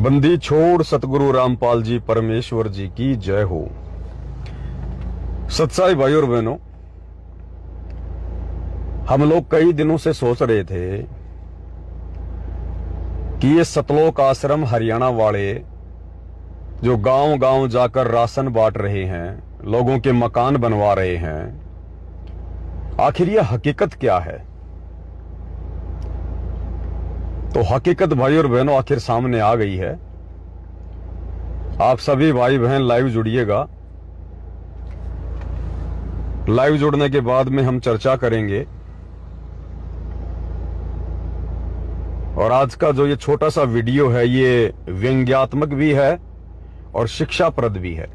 बंदी छोड़ सतगुरु रामपाल जी परमेश्वर जी की जय हो। सत्साई भाई और बहनों, हम लोग कई दिनों से सोच रहे थे कि ये सतलोक आश्रम हरियाणा वाले जो गांव गांव जाकर राशन बांट रहे हैं, लोगों के मकान बनवा रहे हैं, आखिर ये हकीकत क्या है। तो हकीकत भाई और बहनों आखिर सामने आ गई है। आप सभी भाई बहन लाइव जुड़िएगा। लाइव जुड़ने के बाद में हम चर्चा करेंगे और आज का जो ये छोटा सा वीडियो है ये व्यंग्यात्मक भी है और शिक्षाप्रद भी है,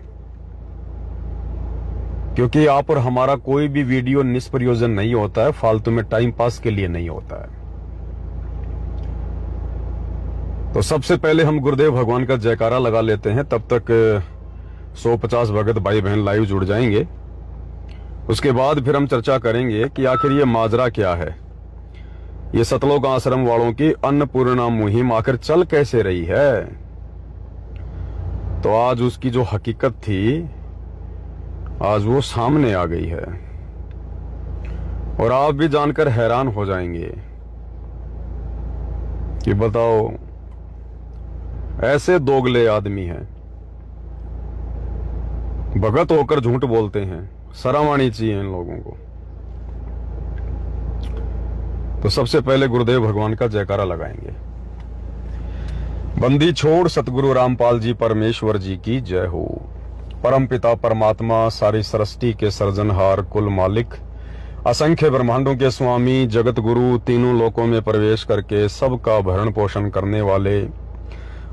क्योंकि आप और हमारा कोई भी वीडियो निष्प्रयोजन नहीं होता है, फालतू में टाइम पास के लिए नहीं होता है। तो सबसे पहले हम गुरुदेव भगवान का जयकारा लगा लेते हैं, तब तक 150 भगत भाई बहन लाइव जुड़ जाएंगे। उसके बाद फिर हम चर्चा करेंगे कि आखिर ये माजरा क्या है, ये सतलोक आश्रम वालों की अन्नपूर्णा मुहिम आखिर चल कैसे रही है। तो आज उसकी जो हकीकत थी आज वो सामने आ गई है और आप भी जानकर हैरान हो जाएंगे कि बताओ ऐसे दोगले आदमी हैं, भगत होकर झूठ बोलते हैं। शर्म आनी चाहिए इन लोगों को। तो सबसे पहले गुरुदेव भगवान का जयकारा लगाएंगे। बंदी छोड़ सतगुरु रामपाल जी परमेश्वर जी की जय हो। परम पिता परमात्मा, सारी सृष्टि के सर्जनहार, कुल मालिक, असंख्य ब्रह्मांडों के स्वामी, जगत गुरु, तीनों लोकों में प्रवेश करके सबका भरण पोषण करने वाले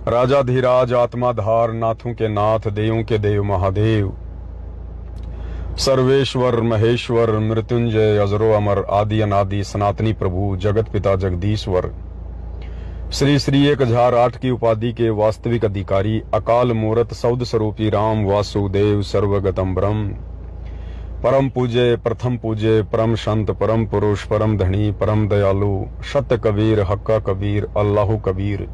राजाधिराज, आत्माधार, नाथों के नाथ, देवों के देव महादेव, सर्वेश्वर महेश्वर, मृत्युंजय, अजरो अमर, आदि अनादि, सनातनी प्रभु, जगत पिता जगदीश्वर, श्री श्री 1008 की उपाधि के वास्तविक अधिकारी, अकाल मूरत सौद स्वरूपी राम वासुदेव, सर्वगतम ब्रह्म, परम पूज्य, प्रथम पूज्य, परम संत, परम पुरुष, परम धनी, परम दयालु, सत्य कबीर, हक्का कबीर, अल्लाहु कबीर,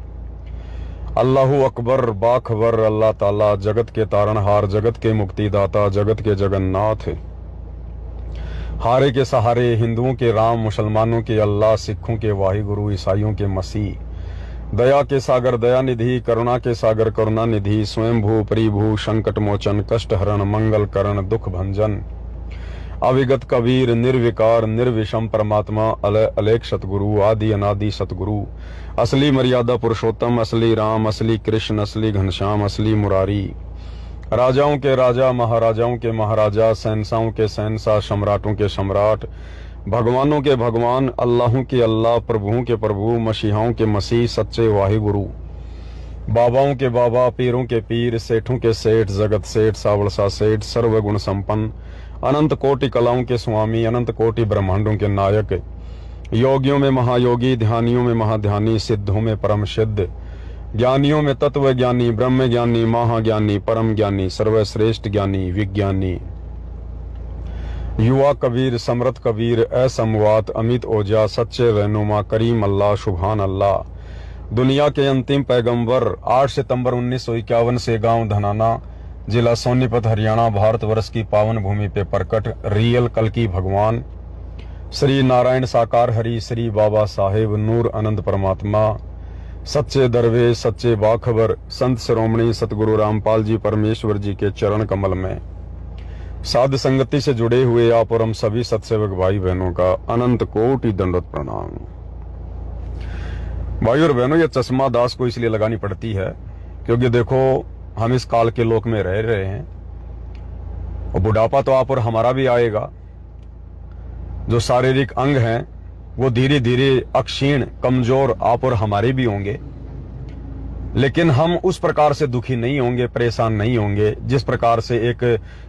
अल्लाहु अकबर, बाखबर, अल्लाह ताला, जगत के तारणहार, जगत के मुक्तिदाता, जगत के जगन्नाथ, हारे के सहारे, हिंदुओं के राम, मुसलमानों के अल्लाह, सिखों के वाहिगुरु, ईसाइयों के मसीह, दया के सागर दया निधि, करुणा के सागर करुणा निधि, स्वयंभू परिभू, संकट मोचन, कष्ट हरण, मंगल करण, दुख भंजन, अविगत कबीर, निर्विकार निर्विषम परमात्मा, अलेख सतगुरु, आदि अनादि सतगुरु, असली मर्यादा पुरुषोत्तम, असली राम, असली कृष्ण, असली घनश्याम, असली मुरारी, राजाओं के राजा, महाराजाओं के महाराजा, शहंशाहों के शहंशाह, सम्राटों के सम्राट, भगवानों के भगवान, अल्लाहों के अल्लाह, प्रभुओं के प्रभु, मसीहाओं के मसीह, सच्चे वाहिगुरु, बाबाओं के बाबा, पीरों के पीर, सेठों के सेठ, जगत सेठ, सावड़सा सेठ, सर्वगुण संपन्न, अनंत कोटि कलाओं के स्वामी, अनंत कोटि ब्रह्मांडों के नायक, योगियों में महायोगी, ध्यानियों में महाध्यानी, सिद्धों में परम सिद्ध, ज्ञानियों में तत्व ज्ञानी, ब्रह्म ज्ञानी, महाज्ञानी, परम ज्ञानी, सर्वश्रेष्ठ ज्ञानी, विज्ञानी, युवा कबीर, समृत कबीर, असमवात, अमित ओजा, सच्चे रहनुमा, करीम अल्लाह, सुभान अल्लाह, दुनिया के अंतिम पैगंबर, 8 सितंबर 1951 से गांव धनाना, जिला सोनीपत, हरियाणा, भारतवर्ष की पावन भूमि पे प्रकट रियल कल्कि भगवान, श्री नारायण साकार हरि, श्री बाबा साहेब नूर अनंत परमात्मा, सच्चे दरवेश, सच्चे बाखबर, संत श्रोमणी सतगुरु रामपाल जी परमेश्वर जी के चरण कमल में साध संगति से जुड़े हुए आप और हम सभी सत्सेवक भाई बहनों का अनंत कोटि दंडवत प्रणाम। भाई और बहनों, ये चश्मा दास को इसलिए लगानी पड़ती है क्योंकि देखो हम इस काल के लोक में रह रहे हैं और बुढ़ापा तो आप और हमारा भी आएगा। जो शारीरिक अंग हैं वो धीरे धीरे अक्षीण कमजोर आप और हमारे भी होंगे, लेकिन हम उस प्रकार से दुखी नहीं होंगे, परेशान नहीं होंगे जिस प्रकार से एक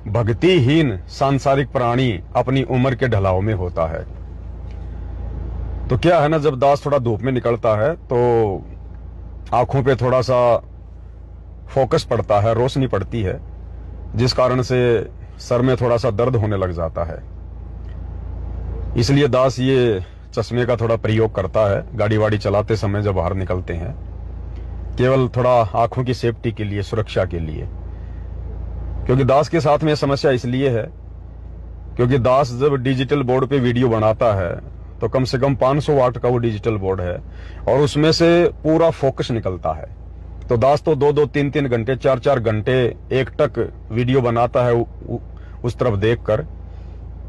भक्तिहीन सांसारिक प्राणी अपनी उम्र के ढलाव में होता है। तो क्या है ना, जब दास थोड़ा धूप में निकलता है तो आंखों पे थोड़ा सा फोकस पड़ता है, रोशनी पड़ती है, जिस कारण से सर में थोड़ा सा दर्द होने लग जाता है। इसलिए दास ये चश्मे का थोड़ा प्रयोग करता है गाड़ी वाड़ी चलाते समय जब बाहर निकलते हैं। केवल थोड़ा आंखों की सेफ्टी के लिए, सुरक्षा के लिए। क्योंकि दास के साथ में समस्या इसलिए है क्योंकि दास जब डिजिटल बोर्ड पे वीडियो बनाता है तो कम से कम 500 वाट का वो डिजिटल बोर्ड है और उसमें से पूरा फोकस निकलता है। तो दास तो 2-2, 3-3 घंटे, 4-4 घंटे एक टक वीडियो बनाता है उस तरफ देखकर,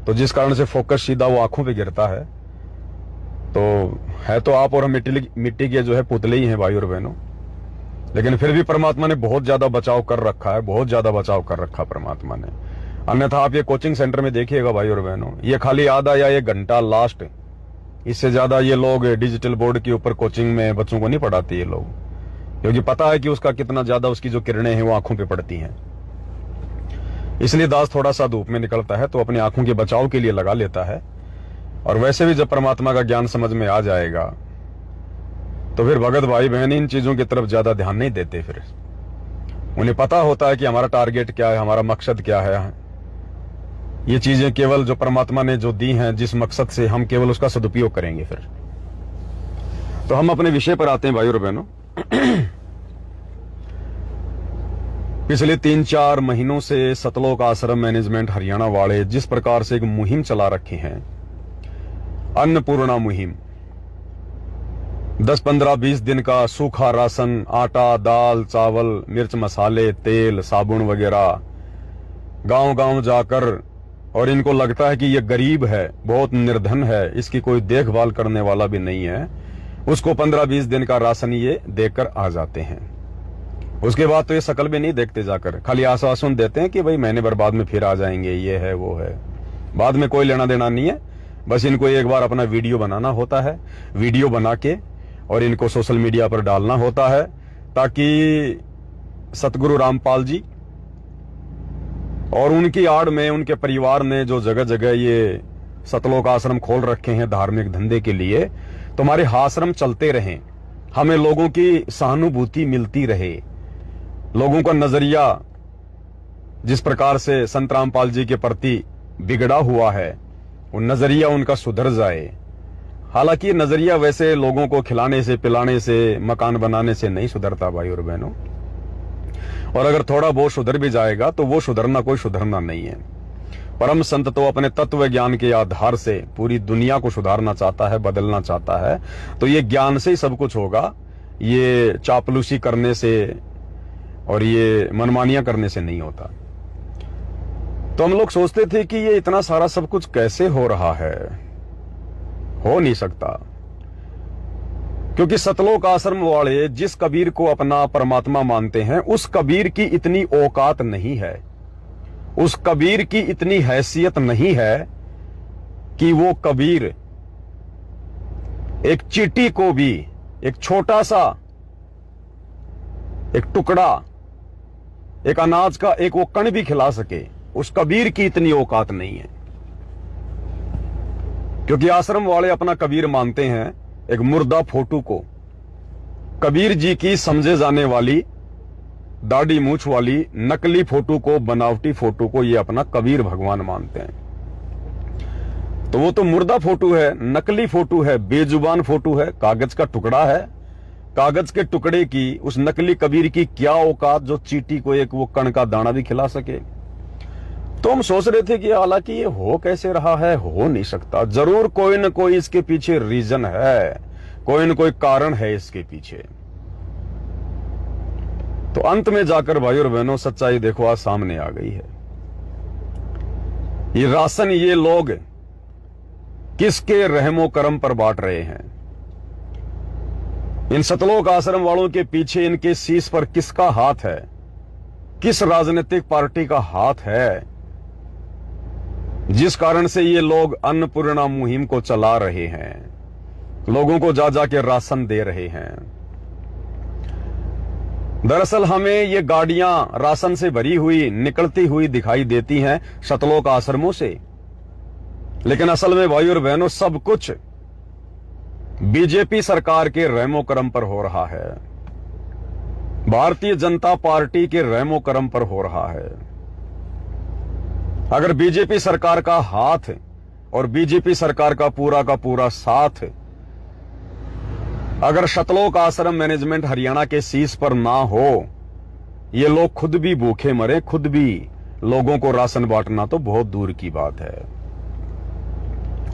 तो जिस कारण से फोकस सीधा वो आंखों पे गिरता है। तो आप और हम मिट्टी के जो है पुतले ही हैं भाई और बहनों, लेकिन फिर भी परमात्मा ने बहुत ज्यादा बचाव कर रखा है, बहुत ज्यादा बचाव कर रखा परमात्मा ने। अन्यथा आप ये कोचिंग सेंटर में देखिएगा भाई और बहनों, ये खाली आधा या 1 घंटा लास्ट, इससे ज्यादा ये लोग डिजिटल बोर्ड के ऊपर कोचिंग में बच्चों को नहीं पढ़ाते ये लोग, क्योंकि पता है कि उसका कितना ज्यादा उसकी जो किरणें हैं वो आंखों पे पड़ती हैं। इसलिए दास थोड़ा सा धूप में निकलता है तो अपनी आंखों के बचाव के लिए लगा लेता है। और वैसे भी जब परमात्मा का ज्ञान समझ में आ जाएगा तो फिर भगत भाई बहन इन चीजों की तरफ ज्यादा ध्यान नहीं देते। फिर उन्हें पता होता है कि हमारा टारगेट क्या है, हमारा मकसद क्या है। ये चीजें केवल जो परमात्मा ने जो दी हैं, जिस मकसद से, हम केवल उसका सदुपयोग करेंगे। फिर तो हम अपने विषय पर आते हैं भाई और बहनों। पिछले 3-4 महीनों से सतलोक आश्रम मैनेजमेंट हरियाणा वाले जिस प्रकार से एक मुहिम चला रखे हैं, अन्नपूर्णा मुहिम, 10, 15, 20 दिन का सूखा राशन, आटा, दाल, चावल, मिर्च मसाले, तेल, साबुन वगैरह गांव गांव जाकर, और इनको लगता है कि ये गरीब है, बहुत निर्धन है, इसकी कोई देखभाल करने वाला भी नहीं है, उसको 15-20 दिन का राशन ये देकर आ जाते हैं। उसके बाद तो ये शकल भी नहीं देखते, जाकर खाली आश्वासन देते हैं कि भाई महीने भर बाद में फिर आ जाएंगे, ये है वो है। बाद में कोई लेना देना नहीं है, बस इनको एक बार अपना वीडियो बनाना होता है, वीडियो बना के और इनको सोशल मीडिया पर डालना होता है, ताकि सतगुरु रामपाल जी और उनकी आड़ में उनके परिवार ने जो जगह जगह ये सतलोक आश्रम खोल रखे हैं धार्मिक धंधे के लिए, तो हमारे आश्रम चलते रहें, हमें लोगों की सहानुभूति मिलती रहे, लोगों का नजरिया जिस प्रकार से संत रामपाल जी के प्रति बिगड़ा हुआ है वो नजरिया उनका सुधर जाए। हालांकि नजरिया वैसे लोगों को खिलाने से, पिलाने से, मकान बनाने से नहीं सुधरता भाई और बहनों, और अगर थोड़ा बहुत सुधर भी जाएगा तो वो सुधरना कोई सुधरना नहीं है। परम संत तो अपने तत्व ज्ञान के आधार से पूरी दुनिया को सुधारना चाहता है, बदलना चाहता है, तो ये ज्ञान से ही सब कुछ होगा, ये चापलूसी करने से और ये मनमानियां करने से नहीं होता। तो हम लोग सोचते थे कि ये इतना सारा सब कुछ कैसे हो रहा है, हो नहीं सकता, क्योंकि सतलोक आश्रम वाले जिस कबीर को अपना परमात्मा मानते हैं उस कबीर की इतनी औकात नहीं है, उस कबीर की इतनी हैसियत नहीं है कि वो कबीर एक चींटी को भी, एक छोटा सा एक टुकड़ा, एक अनाज का एक वो कण भी खिला सके। उस कबीर की इतनी औकात नहीं है, क्योंकि आश्रम वाले अपना कबीर मानते हैं एक मुर्दा फोटो को। कबीर जी की समझे जाने वाली दाढ़ी मूछ वाली नकली फोटो को, बनावटी फोटो को ये अपना कबीर भगवान मानते हैं। तो वो तो मुर्दा फोटो है, नकली फोटो है, बेजुबान फोटो है, कागज का टुकड़ा है। कागज के टुकड़े की उस नकली कबीर की क्या औकात जो चींटी को एक वो कण का दाना भी खिला सके। तो हम सोच रहे थे कि हालांकि ये हो कैसे रहा है, हो नहीं सकता, जरूर कोई न कोई इसके पीछे रीजन है, कोई न कोई कारण है इसके पीछे। तो अंत में जाकर भाई और बहनों सच्चाई देखो आज सामने आ गई है। ये राशन ये लोग किसके रहमो करम पर बांट रहे हैं? इन सतलोक आश्रम वालों के पीछे इनके शीश पर किसका हाथ है? किस राजनीतिक पार्टी का हाथ है जिस कारण से ये लोग अन्नपूर्णा मुहिम को चला रहे हैं, लोगों को जा जा के राशन दे रहे हैं? दरअसल हमें ये गाड़ियां राशन से भरी हुई निकलती हुई दिखाई देती हैं सतलोक आश्रमों से, लेकिन असल में भाई और बहनों सब कुछ बीजेपी सरकार के रहमो करम पर हो रहा है, भारतीय जनता पार्टी के रहमो करम पर हो रहा है। अगर बीजेपी सरकार का हाथ और बीजेपी सरकार का पूरा साथ अगर सतलोक आश्रम मैनेजमेंट हरियाणा के शीश पर ना हो, ये लोग खुद भी भूखे मरे, खुद भी लोगों को राशन बांटना तो बहुत दूर की बात है।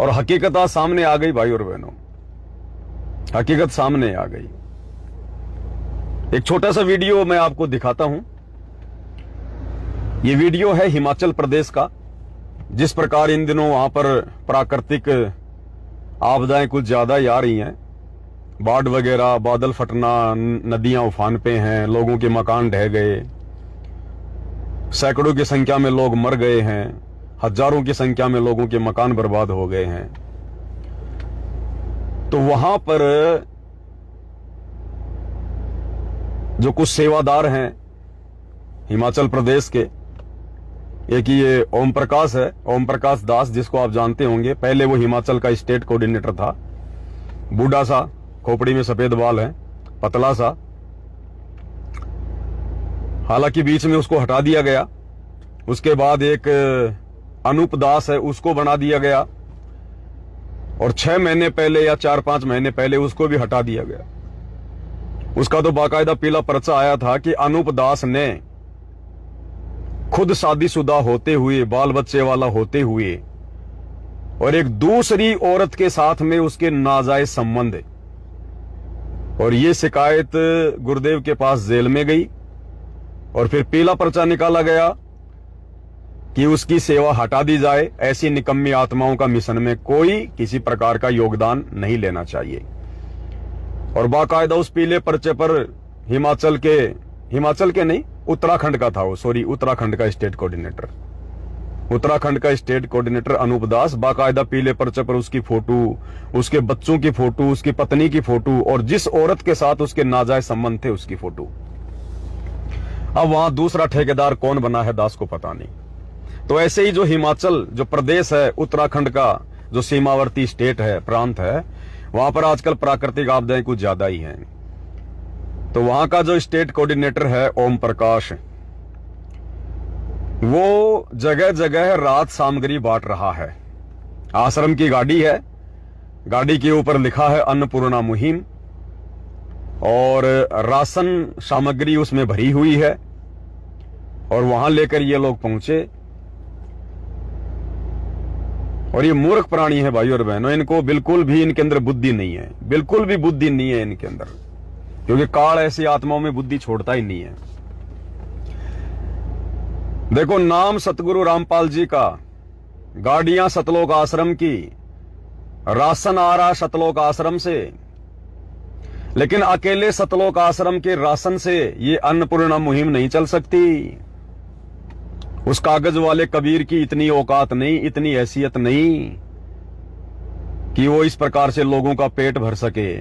और हकीकत आज सामने आ गई भाई और बहनों, हकीकत सामने आ गई। एक छोटा सा वीडियो मैं आपको दिखाता हूं। ये वीडियो है हिमाचल प्रदेश का। जिस प्रकार इन दिनों वहां पर प्राकृतिक आपदाएं कुछ ज्यादा ही आ रही हैं, बाढ़ वगैरह, बादल फटना, नदियां उफान पे हैं, लोगों के मकान ढह गए, सैकड़ों की संख्या में लोग मर गए हैं, हजारों की संख्या में लोगों के मकान बर्बाद हो गए हैं। तो वहां पर जो कुछ सेवादार हैं हिमाचल प्रदेश के, एक ये ओम प्रकाश है, ओम प्रकाश दास, जिसको आप जानते होंगे। पहले वो हिमाचल का स्टेट कोऑर्डिनेटर था। बूढ़ा सा, खोपड़ी में सफेद बाल है, पतला सा। हालांकि बीच में उसको हटा दिया गया। उसके बाद एक अनूप दास है, उसको बना दिया गया। और 6 महीने पहले या 4-5 महीने पहले उसको भी हटा दिया गया। उसका तो बाकायदा पीला पर्चा आया था कि अनूप दास ने खुद शादीशुदा होते हुए, बाल बच्चे वाला होते हुए, और एक दूसरी औरत के साथ में उसके नाजायज संबंध, और ये शिकायत गुरुदेव के पास जेल में गई। और फिर पीला पर्चा निकाला गया कि उसकी सेवा हटा दी जाए। ऐसी निकम्मी आत्माओं का मिशन में कोई किसी प्रकार का योगदान नहीं लेना चाहिए। और बाकायदा उस पीले पर्चे पर हिमाचल के नहीं, उत्तराखंड का था वो, सॉरी, उत्तराखंड का स्टेट कोऑर्डिनेटर, उत्तराखंड का स्टेट कोऑर्डिनेटर अनूप दास, बाकायदा पीले पर्चे पर उसकी फोटो, उसके बच्चों की फोटो, उसकी पत्नी की फोटो, और जिस औरत के साथ उसके नाजायज संबंध थे उसकी फोटो। अब वहां दूसरा ठेकेदार कौन बना है दास को पता नहीं। तो ऐसे ही जो हिमाचल जो प्रदेश है, उत्तराखंड का जो सीमावर्ती स्टेट है, प्रांत है, वहां पर आजकल प्राकृतिक आपदाएं कुछ ज्यादा ही हैं। तो वहां का जो स्टेट कोऑर्डिनेटर है ओम प्रकाश, वो जगह जगह राहत सामग्री बांट रहा है। आश्रम की गाड़ी है, गाड़ी के ऊपर लिखा है अन्नपूर्णा मुहिम, और राशन सामग्री उसमें भरी हुई है। और वहां लेकर ये लोग पहुंचे। और ये मूर्ख प्राणी है भाई और बहनों, इनको बिल्कुल भी, इनके अंदर बुद्धि नहीं है, बिल्कुल भी बुद्धि नहीं है इनके अंदर, क्योंकि काल ऐसी आत्माओं में बुद्धि छोड़ता ही नहीं है। देखो, नाम सतगुरु रामपाल जी का, गाड़ियां सतलोक आश्रम की, राशन आ रहा सतलोक आश्रम से, लेकिन अकेले सतलोक आश्रम के राशन से ये अन्नपूर्णा मुहिम नहीं चल सकती। उस कागज वाले कबीर की इतनी औकात नहीं, इतनी हैसियत नहीं कि वो इस प्रकार से लोगों का पेट भर सके।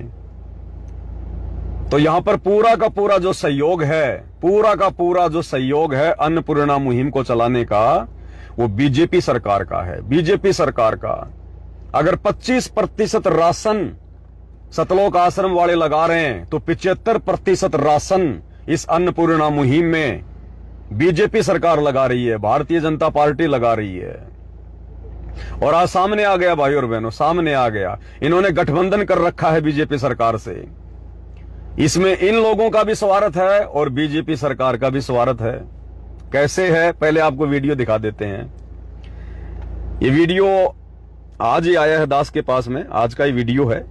तो यहां पर पूरा का पूरा जो सहयोग है, पूरा का पूरा जो सहयोग है अन्नपूर्णा मुहिम को चलाने का, वो बीजेपी सरकार का है, बीजेपी सरकार का। अगर 25% राशन सतलोक आश्रम वाले लगा रहे हैं, तो 75% राशन इस अन्नपूर्णा मुहिम में बीजेपी सरकार लगा रही है, भारतीय जनता पार्टी लगा रही है। और आज सामने आ गया भाई और बहनों, सामने आ गया, इन्होंने गठबंधन कर रखा है बीजेपी सरकार से। इसमें इन लोगों का भी स्वार्थ है और बीजेपी सरकार का भी स्वार्थ है। कैसे है, पहले आपको वीडियो दिखा देते हैं। ये वीडियो आज ही आया है दास के पास में, आज का ही वीडियो है।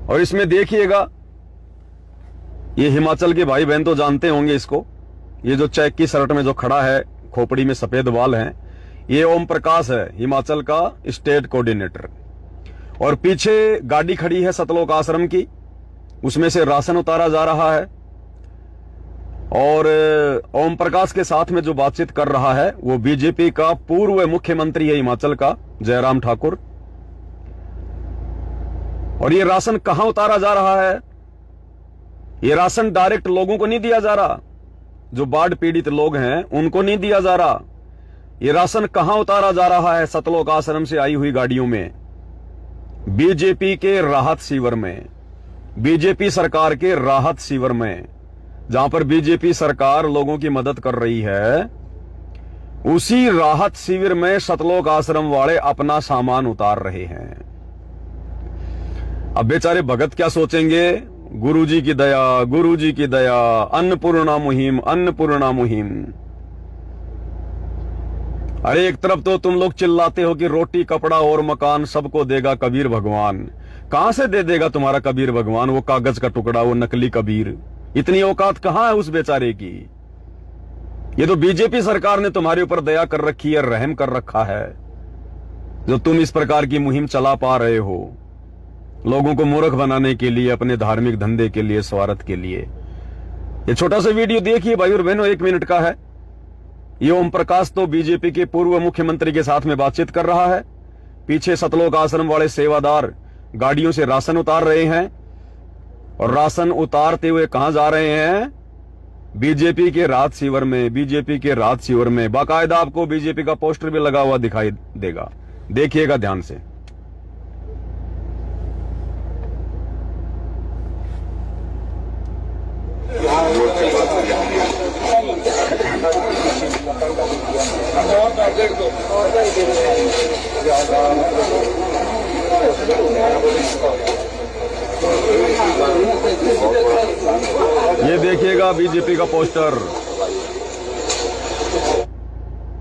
और इसमें देखिएगा, ये हिमाचल के भाई बहन तो जानते होंगे इसको। ये जो चेक की शर्ट में जो खड़ा है, खोपड़ी में सफेद बाल हैं, ये ओम प्रकाश है, हिमाचल का स्टेट कोऑर्डिनेटर। और पीछे गाड़ी खड़ी है सतलोक आश्रम की, उसमें से राशन उतारा जा रहा है। और ओम प्रकाश के साथ में जो बातचीत कर रहा है वो बीजेपी का पूर्व मुख्यमंत्री है हिमाचल का, जयराम ठाकुर। और ये राशन कहां उतारा जा रहा है? ये राशन डायरेक्ट लोगों को नहीं दिया जा रहा, जो बाढ़ पीड़ित लोग हैं उनको नहीं दिया जा रहा। ये राशन कहां उतारा जा रहा है? सतलोक आश्रम से आई हुई गाड़ियों में, बीजेपी के राहत शिविर में, बीजेपी सरकार के राहत शिविर में, जहां पर बीजेपी सरकार लोगों की मदद कर रही है, उसी राहत शिविर में सतलोक आश्रम वाले अपना सामान उतार रहे हैं। अब बेचारे भगत क्या सोचेंगे, गुरुजी की दया, गुरुजी की दया, अन्नपूर्णा मुहिम, अन्नपूर्णा मुहिम। अरे एक तरफ तो तुम लोग चिल्लाते हो कि रोटी कपड़ा और मकान सबको देगा कबीर भगवान। कहां से दे देगा तुम्हारा कबीर भगवान? वो कागज का टुकड़ा, वो नकली कबीर। इतनी औकात कहां है उस बेचारे की? ये तो बीजेपी सरकार ने तुम्हारे ऊपर दया कर रखी है, रहम कर रखा है, जो तुम इस प्रकार की मुहिम चला पा रहे हो, लोगों को मूर्ख बनाने के लिए, अपने धार्मिक धंधे के लिए, स्वार्थ के लिए। ये छोटा सा वीडियो देखिए भाई और बहनों, 1 मिनट का है। ये ओम प्रकाश तो बीजेपी के पूर्व मुख्यमंत्री के साथ में बातचीत कर रहा है। पीछे सतलोक आश्रम वाले सेवादार गाड़ियों से राशन उतार रहे हैं, और राशन उतारते हुए कहां जा रहे हैं? बीजेपी के राहत शिविर में, बीजेपी के राहत शिविर में। बाकायदा आपको बीजेपी का पोस्टर भी लगा हुआ दिखाई देगा, देखिएगा ध्यान से। ये देखिएगा बीजेपी का पोस्टर।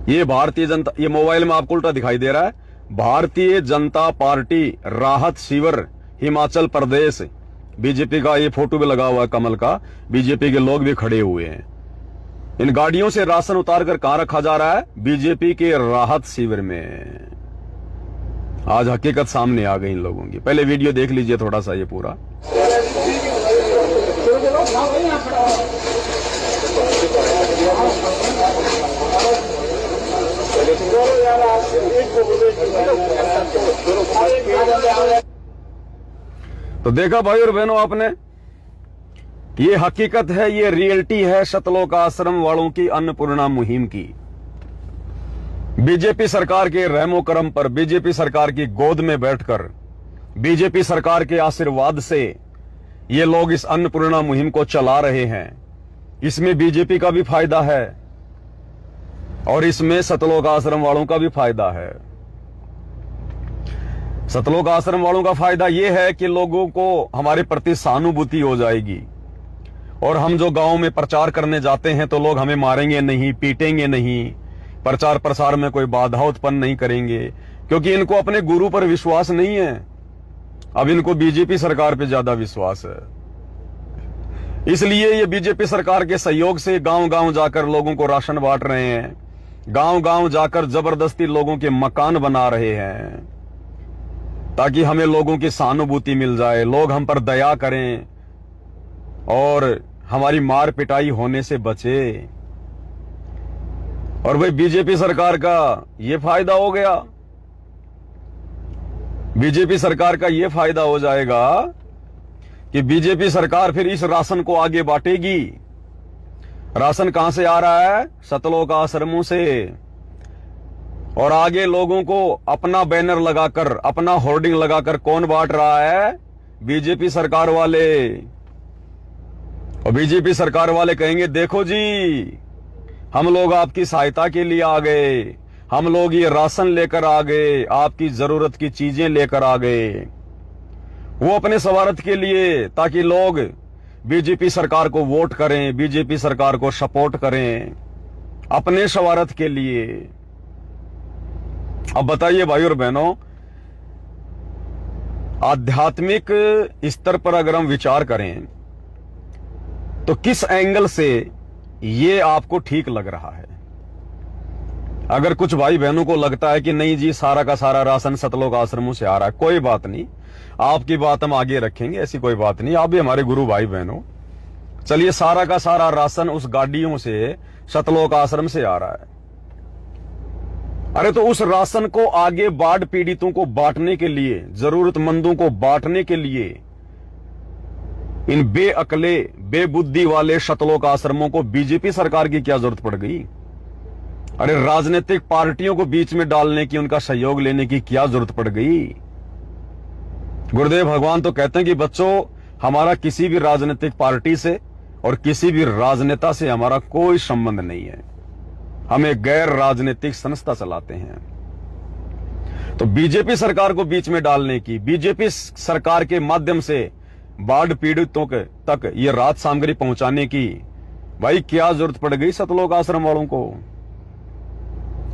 ये भारतीय जनता, ये मोबाइल में आपको उल्टा दिखाई दे रहा है, भारतीय जनता पार्टी राहत शिविर हिमाचल प्रदेश। बीजेपी का ये फोटो भी लगा हुआ है कमल का, बीजेपी के लोग भी खड़े हुए हैं। इन गाड़ियों से राशन उतार कर कहां रखा जा रहा है? बीजेपी के राहत शिविर में। आज हकीकत सामने आ गई इन लोगों की। पहले वीडियो देख लीजिए थोड़ा सा ये पूरा। तो देखा भाई और बहनों आपने, ये हकीकत है, ये रियलिटी है सतलोक आश्रम वालों की अन्नपूर्णा मुहिम की। बीजेपी सरकार के रहमो करम पर, बीजेपी सरकार की गोद में बैठकर, बीजेपी सरकार के आशीर्वाद से ये लोग इस अन्नपूर्णा मुहिम को चला रहे हैं। इसमें बीजेपी का भी फायदा है और इसमें सतलोक आश्रम वालों का भी फायदा है। सतलोक आश्रम वालों का फायदा यह है कि लोगों को हमारे प्रति सहानुभूति हो जाएगी, और हम जो गांव में प्रचार करने जाते हैं तो लोग हमें मारेंगे नहीं, पीटेंगे नहीं, प्रचार प्रसार में कोई बाधा उत्पन्न नहीं करेंगे, क्योंकि इनको अपने गुरु पर विश्वास नहीं है। अब इनको बीजेपी सरकार पे ज्यादा विश्वास है। इसलिए ये बीजेपी सरकार के सहयोग से गांव गांव जाकर लोगों को राशन बांट रहे हैं, गांव गांव जाकर जबरदस्ती लोगों के मकान बना रहे हैं, ताकि हमें लोगों की सहानुभूति मिल जाए, लोग हम पर दया करें और हमारी मार पिटाई होने से बचे। और भाई बीजेपी सरकार का ये फायदा हो गया, बीजेपी सरकार का ये फायदा हो जाएगा कि बीजेपी सरकार फिर इस राशन को आगे बांटेगी। राशन कहां से आ रहा है? सतलोक आश्रमों से। और आगे लोगों को अपना बैनर लगाकर, अपना होर्डिंग लगाकर कौन बांट रहा है? बीजेपी सरकार वाले। और बीजेपी सरकार वाले कहेंगे, देखो जी, हम लोग आपकी सहायता के लिए आ गए, हम लोग ये राशन लेकर आ गए, आपकी जरूरत की चीजें लेकर आ गए। वो अपने स्वार्थ के लिए, ताकि लोग बीजेपी सरकार को वोट करें, बीजेपी सरकार को सपोर्ट करें, अपने स्वार्थ के लिए। अब बताइए भाई और बहनों, आध्यात्मिक स्तर पर अगर हम विचार करें तो किस एंगल से ये आपको ठीक लग रहा है? अगर कुछ भाई बहनों को लगता है कि नहीं जी, सारा का सारा राशन सतलोक आश्रमों से आ रहा है, कोई बात नहीं, आपकी बात हम आगे रखेंगे, ऐसी कोई बात नहीं, आप भी हमारे गुरु भाई बहनों। चलिए, सारा का सारा राशन उस गाड़ियों से सतलोक आश्रम से आ रहा है। अरे तो उस राशन को आगे बाढ़ पीड़ितों को बांटने के लिए, जरूरतमंदों को बांटने के लिए इन बेअकले, बेबुद्धि वाले सतलोक आश्रमों को बीजेपी सरकार की क्या जरूरत पड़ गई? अरे राजनीतिक पार्टियों को बीच में डालने की, उनका सहयोग लेने की क्या जरूरत पड़ गई? गुरुदेव भगवान तो कहते हैं कि बच्चों, हमारा किसी भी राजनीतिक पार्टी से और किसी भी राजनेता से हमारा कोई संबंध नहीं है, हम एक गैर राजनीतिक संस्था चलाते हैं। तो बीजेपी सरकार को बीच में डालने की, बीजेपी सरकार के माध्यम से बाढ़ पीड़ितों के तक ये राहत सामग्री पहुंचाने की भाई क्या जरूरत पड़ गई सतलोक आश्रम वालों को।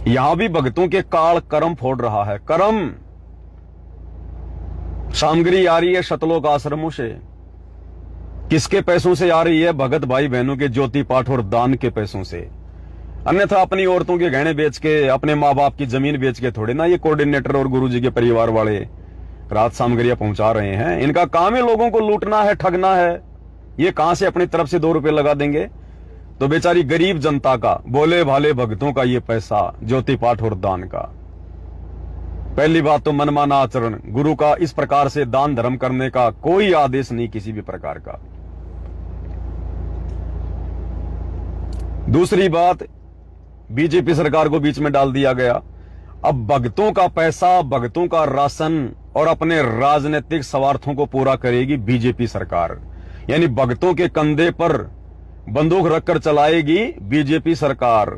यहां भी भक्तों के काल कर्म फोड़ रहा है। कर्म सामग्री आ रही है सतलोक आश्रमों से। किसके पैसों से आ रही है? भगत भाई बहनों के ज्योति पाठ और दान के पैसों से। अन्यथा अपनी औरतों के गहने बेच के, अपने माँ बाप की जमीन बेच के थोड़े ना ये कोऑर्डिनेटर और गुरुजी के परिवार वाले राहत सामग्रियां पहुंचा रहे हैं। इनका काम है लोगों को लूटना है, ठगना है। ये कहां से अपनी तरफ से 2 रुपए लगा देंगे? तो बेचारी गरीब जनता का, भोले भाले भक्तों का ये पैसा ज्योति पाठ और दान का। पहली बात तो मनमाना आचरण, गुरु का इस प्रकार से दान धर्म करने का कोई आदेश नहीं किसी भी प्रकार का। दूसरी बात, बीजेपी सरकार को बीच में डाल दिया गया। अब भक्तों का पैसा, भक्तों का राशन और अपने राजनीतिक स्वार्थों को पूरा करेगी बीजेपी सरकार। यानी भक्तों के कंधे पर बंदूक रखकर चलाएगी बीजेपी सरकार।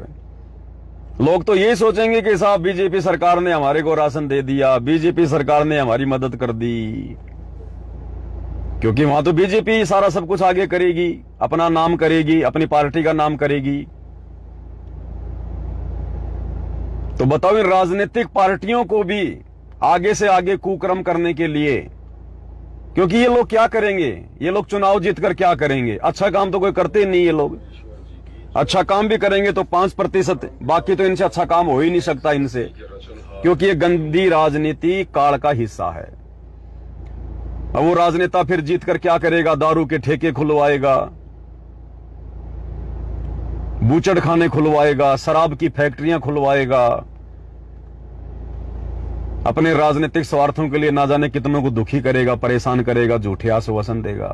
लोग तो यही सोचेंगे कि साहब बीजेपी सरकार ने हमारे को राशन दे दिया, बीजेपी सरकार ने हमारी मदद कर दी, क्योंकि वहां तो बीजेपी सारा सब कुछ आगे करेगी, अपना नाम करेगी, अपनी पार्टी का नाम करेगी। तो बताओ इन राजनीतिक पार्टियों को भी आगे से आगे कुकर्म करने के लिए, क्योंकि ये लोग क्या करेंगे? ये लोग चुनाव जीतकर क्या करेंगे? अच्छा काम तो कोई करते नहीं। ये लोग अच्छा काम भी करेंगे तो 5%, बाकी तो इनसे अच्छा काम हो ही नहीं सकता इनसे, क्योंकि ये गंदी राजनीति काल का हिस्सा है। अब वो राजनेता फिर जीतकर क्या करेगा? दारू के ठेके खुलवाएगा, बूचड़ खाने खुलवाएगा, शराब की फैक्ट्रियां खुलवाएगा, अपने राजनीतिक स्वार्थों के लिए ना जाने कितनों को दुखी करेगा, परेशान करेगा, झूठे आश्वासन देगा।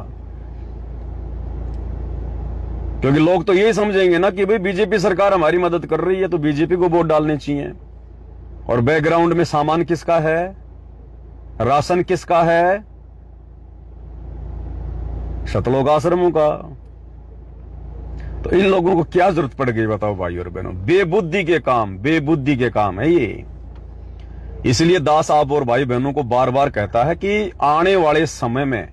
क्योंकि लोग तो यही समझेंगे ना कि भाई बीजेपी सरकार हमारी मदद कर रही है तो बीजेपी को वोट डालने चाहिए। और बैकग्राउंड में सामान किसका है? राशन किसका है? सतलोक आश्रमों का। तो इन लोगों को क्या जरूरत पड़ गई बताओ भाई और बहनों? बेबुद्धि के काम, बेबुद्धि के काम है ये। इसलिए दास आप और भाई बहनों को बार बार कहता है कि आने वाले समय में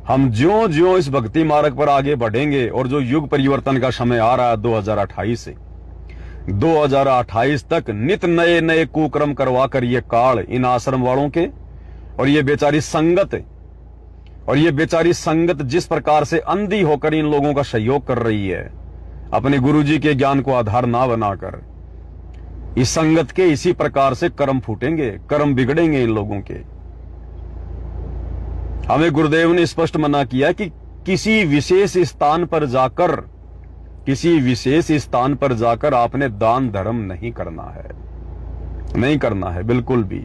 हम ज्यों ज्यों इस भक्ति मार्ग पर आगे बढ़ेंगे और जो युग परिवर्तन का समय आ रहा है 2028 से 2028 तक, नित नए नए कुकर्म करवा कर ये काल इन आश्रम वालों के और ये बेचारी संगत जिस प्रकार से अंधी होकर इन लोगों का सहयोग कर रही है, अपने गुरुजी के ज्ञान को आधार ना बनाकर, इस संगत के इसी प्रकार से कर्म फूटेंगे, कर्म बिगड़ेंगे इन लोगों के। हमें गुरुदेव ने स्पष्ट मना किया कि किसी विशेष स्थान पर जाकर आपने दान धर्म नहीं करना है बिल्कुल भी।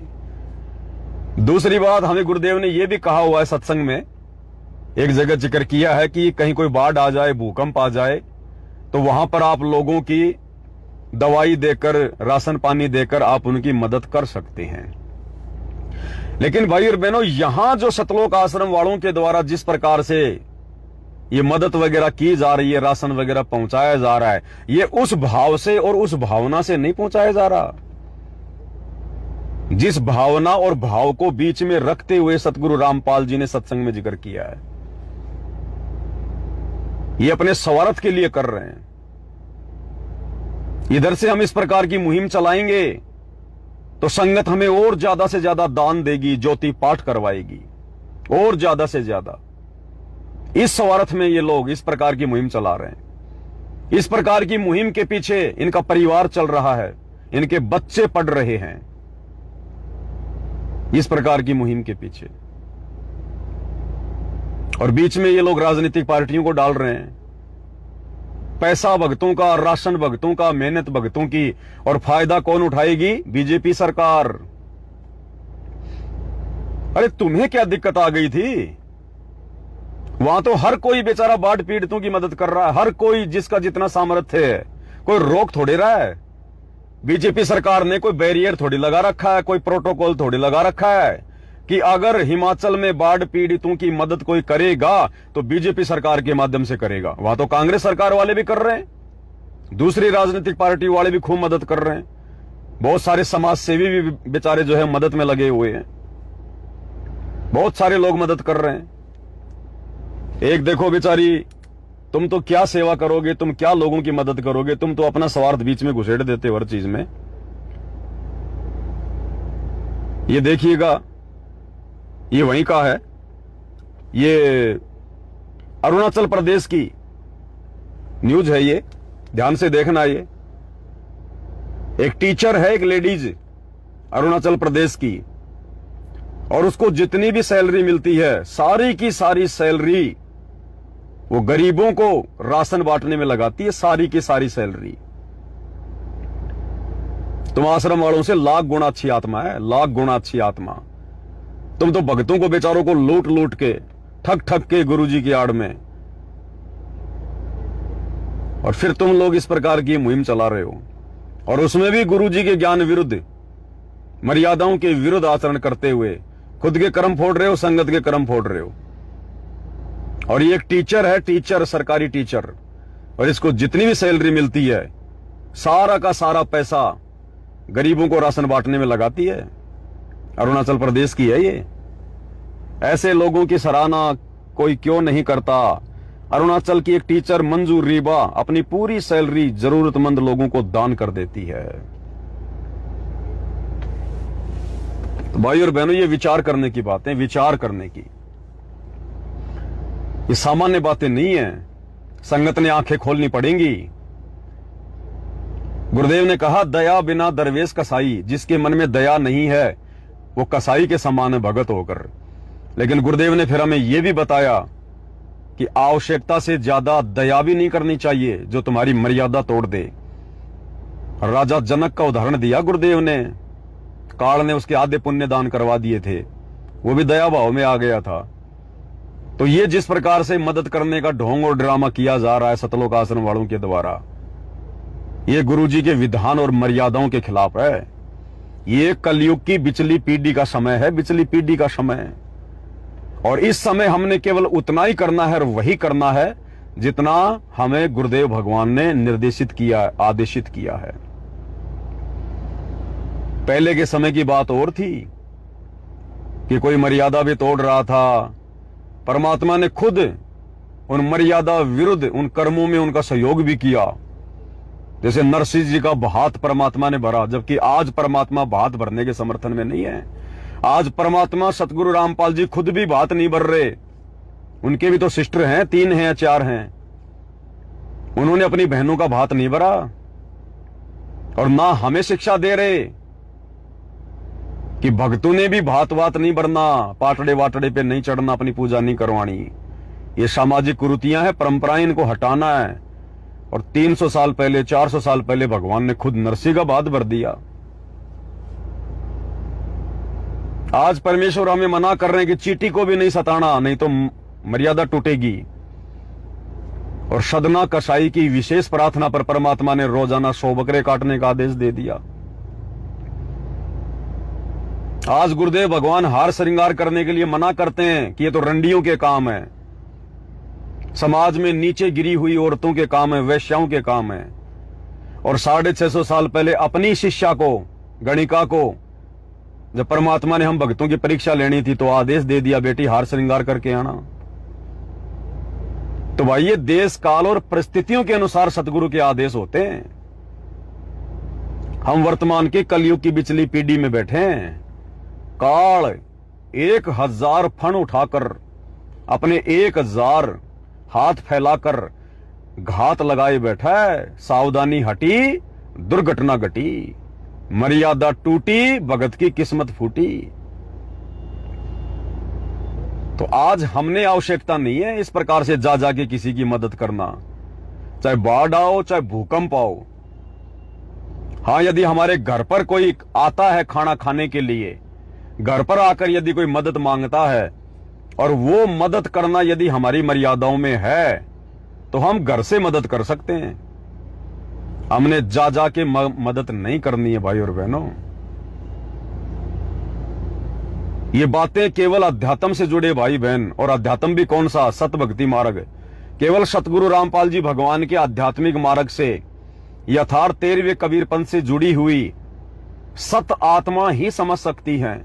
दूसरी बात, हमें गुरुदेव ने यह भी कहा हुआ है सत्संग में, एक जगह जिक्र किया है कि कहीं कोई बाढ़ आ जाए, भूकंप आ जाए, तो वहां पर आप लोगों की दवाई देकर, राशन पानी देकर आप उनकी मदद कर सकते हैं। लेकिन भाई और बहनों, यहां जो सतलोक आश्रम वालों के द्वारा जिस प्रकार से ये मदद वगैरह की जा रही है, राशन वगैरह पहुंचाया जा रहा है, ये उस भाव से और उस भावना से नहीं पहुंचाया जा रहा जिस भावना और भाव को बीच में रखते हुए सतगुरु रामपाल जी ने सत्संग में जिक्र किया है। ये अपने स्वार्थ के लिए कर रहे हैं। इधर से हम इस प्रकार की मुहिम चलाएंगे तो संगत हमें और ज्यादा से ज्यादा दान देगी, ज्योति पाठ करवाएगी और ज्यादा से ज्यादा। इस स्वार्थ में ये लोग इस प्रकार की मुहिम चला रहे हैं। इस प्रकार की मुहिम के पीछे इनका परिवार चल रहा है, इनके बच्चे पढ़ रहे हैं इस प्रकार की मुहिम के पीछे। और बीच में ये लोग राजनीतिक पार्टियों को डाल रहे हैं। पैसा भक्तों का, राशन भक्तों का, मेहनत भक्तों की, और फायदा कौन उठाएगी? बीजेपी सरकार। अरे तुम्हें क्या दिक्कत आ गई थी? वहां तो हर कोई बेचारा बाढ़ पीड़ितों की मदद कर रहा है, हर कोई जिसका जितना सामर्थ्य है। कोई रोक थोड़ी रहा है। बीजेपी सरकार ने कोई बैरियर थोड़ी लगा रखा है, कोई प्रोटोकॉल थोड़ी लगा रखा है कि अगर हिमाचल में बाढ़ पीड़ितों की मदद कोई करेगा तो बीजेपी सरकार के माध्यम से करेगा। वहां तो कांग्रेस सरकार वाले भी कर रहे हैं, दूसरी राजनीतिक पार्टी वाले भी खूब मदद कर रहे हैं। बहुत सारे समाज सेवी भी बेचारे जो है मदद में लगे हुए हैं, बहुत सारे लोग मदद कर रहे हैं। एक देखो बेचारी, तुम तो क्या सेवा करोगे, तुम क्या लोगों की मदद करोगे, तुम तो अपना स्वार्थ बीच में घुसेड़ देते हो हर चीज में। ये देखिएगा, ये वहीं का है, ये अरुणाचल प्रदेश की न्यूज है, ये ध्यान से देखना। ये एक टीचर है, एक लेडीज अरुणाचल प्रदेश की, और उसको जितनी भी सैलरी मिलती है सारी की सारी सैलरी वो गरीबों को राशन बांटने में लगाती है, सारी की सारी सैलरी। तुम आश्रम वालों से लाख गुना अच्छी आत्मा है, लाख गुना अच्छी आत्मा। तुम तो भक्तों को बेचारों को लूट लूट के, ठग ठग के गुरुजी की आड़ में, और फिर तुम लोग इस प्रकार की मुहिम चला रहे हो, और उसमें भी गुरुजी के ज्ञान विरुद्ध, मर्यादाओं के विरुद्ध आचरण करते हुए खुद के कर्म फोड़ रहे हो, संगत के कर्म फोड़ रहे हो। और ये एक टीचर है, टीचर, सरकारी टीचर, और इसको जितनी भी सैलरी मिलती है सारा का सारा पैसा गरीबों को राशन बांटने में लगाती है। अरुणाचल प्रदेश की है ये। ऐसे लोगों की सराहना कोई क्यों नहीं करता। अरुणाचल की एक टीचर मंजू रीबा अपनी पूरी सैलरी जरूरतमंद लोगों को दान कर देती है। तो भाई और बहनों, ये विचार करने की बातें, विचार करने की, ये सामान्य बातें नहीं है। संगत ने आंखें खोलनी पड़ेंगी। गुरुदेव ने कहा, दया बिना दरवेश कसाई, जिसके मन में दया नहीं है वो कसाई के समान है भगत होकर। लेकिन गुरुदेव ने फिर हमें यह भी बताया कि आवश्यकता से ज्यादा दया भी नहीं करनी चाहिए जो तुम्हारी मर्यादा तोड़ दे। राजा जनक का उदाहरण दिया गुरुदेव ने। काल ने उसके आधे पुण्य दान करवा दिए थे, वो भी दया भाव में आ गया था। तो ये जिस प्रकार से मदद करने का ढोंग और ड्रामा किया जा रहा है सतलोक आश्रम वालों के द्वारा, ये गुरुजी के विधान और मर्यादाओं के खिलाफ है। ये कलयुग की बिचली पीढ़ी का समय है, बिचली पीढ़ी का समय। और इस समय हमने केवल उतना ही करना है और वही करना है जितना हमें गुरुदेव भगवान ने निर्देशित किया, आदेशित किया है। पहले के समय की बात और थी कि कोई मर्यादा भी तोड़ रहा था, परमात्मा ने खुद उन मर्यादा विरुद्ध उन कर्मों में उनका सहयोग भी किया। जैसे नरसिंह जी का भात परमात्मा ने भरा, जबकि आज परमात्मा भात भरने के समर्थन में नहीं है। आज परमात्मा सतगुरु रामपाल जी खुद भी भात नहीं भर रहे। उनके भी तो सिस्टर हैं, 3 हैं, 4 हैं। उन्होंने अपनी बहनों का भात नहीं भरा, और ना हमें शिक्षा दे रहे कि भक्तों ने भी भात वात नहीं भरना, पाटड़े वाटड़े पे नहीं चढ़ना, अपनी पूजा नहीं करवानी। ये सामाजिक कुरीतियां हैं, परंपराएं, इनको हटाना है। और 300 साल पहले, 400 साल पहले भगवान ने खुद नरसिंह का भात भर दिया। आज परमेश्वर हमें मना कर रहे हैं कि चींटी को भी नहीं सताना, नहीं तो मर्यादा टूटेगी। और सदना कसाई की विशेष प्रार्थना पर परमात्मा ने रोजाना 100 बकरे काटने का आदेश दे दिया। आज गुरुदेव भगवान हार श्रृंगार करने के लिए मना करते हैं कि ये तो रंडियों के काम है, समाज में नीचे गिरी हुई औरतों के काम है, वैश्याओं के काम है। और 650 साल पहले अपनी शिष्या को, गणिका को, जब परमात्मा ने हम भक्तों की परीक्षा लेनी थी तो आदेश दे दिया, बेटी हार श्रृंगार करके आना। तो भाई ये देश काल और परिस्थितियों के अनुसार सतगुरु के आदेश होते हैं। हम वर्तमान के कलयुग की बिचली पीढ़ी में बैठे हैं। काल 1000 फण उठाकर, अपने 1000 हाथ फैलाकर घात लगाए बैठा है। सावधानी हटी, दुर्घटना घटी, मर्यादा टूटी, भगत की किस्मत फूटी। तो आज हमने आवश्यकता नहीं है इस प्रकार से जा जाके किसी की मदद करना, चाहे बाढ़ आओ, चाहे भूकंप आओ। हां, यदि हमारे घर पर कोई आता है खाना खाने के लिए, घर पर आकर यदि कोई मदद मांगता है और वो मदद करना यदि हमारी मर्यादाओं में है तो हम घर से मदद कर सकते हैं। हमने जा जाके मदद नहीं करनी है भाई और बहनों। ये बातें केवल अध्यात्म से जुड़े भाई बहन, और अध्यात्म भी कौन सा? सत भक्ति मार्ग। केवल सतगुरु रामपाल जी भगवान के आध्यात्मिक मार्ग से, यथार्थ 13वें कबीरपंथ से जुड़ी हुई सत आत्मा ही समझ सकती है।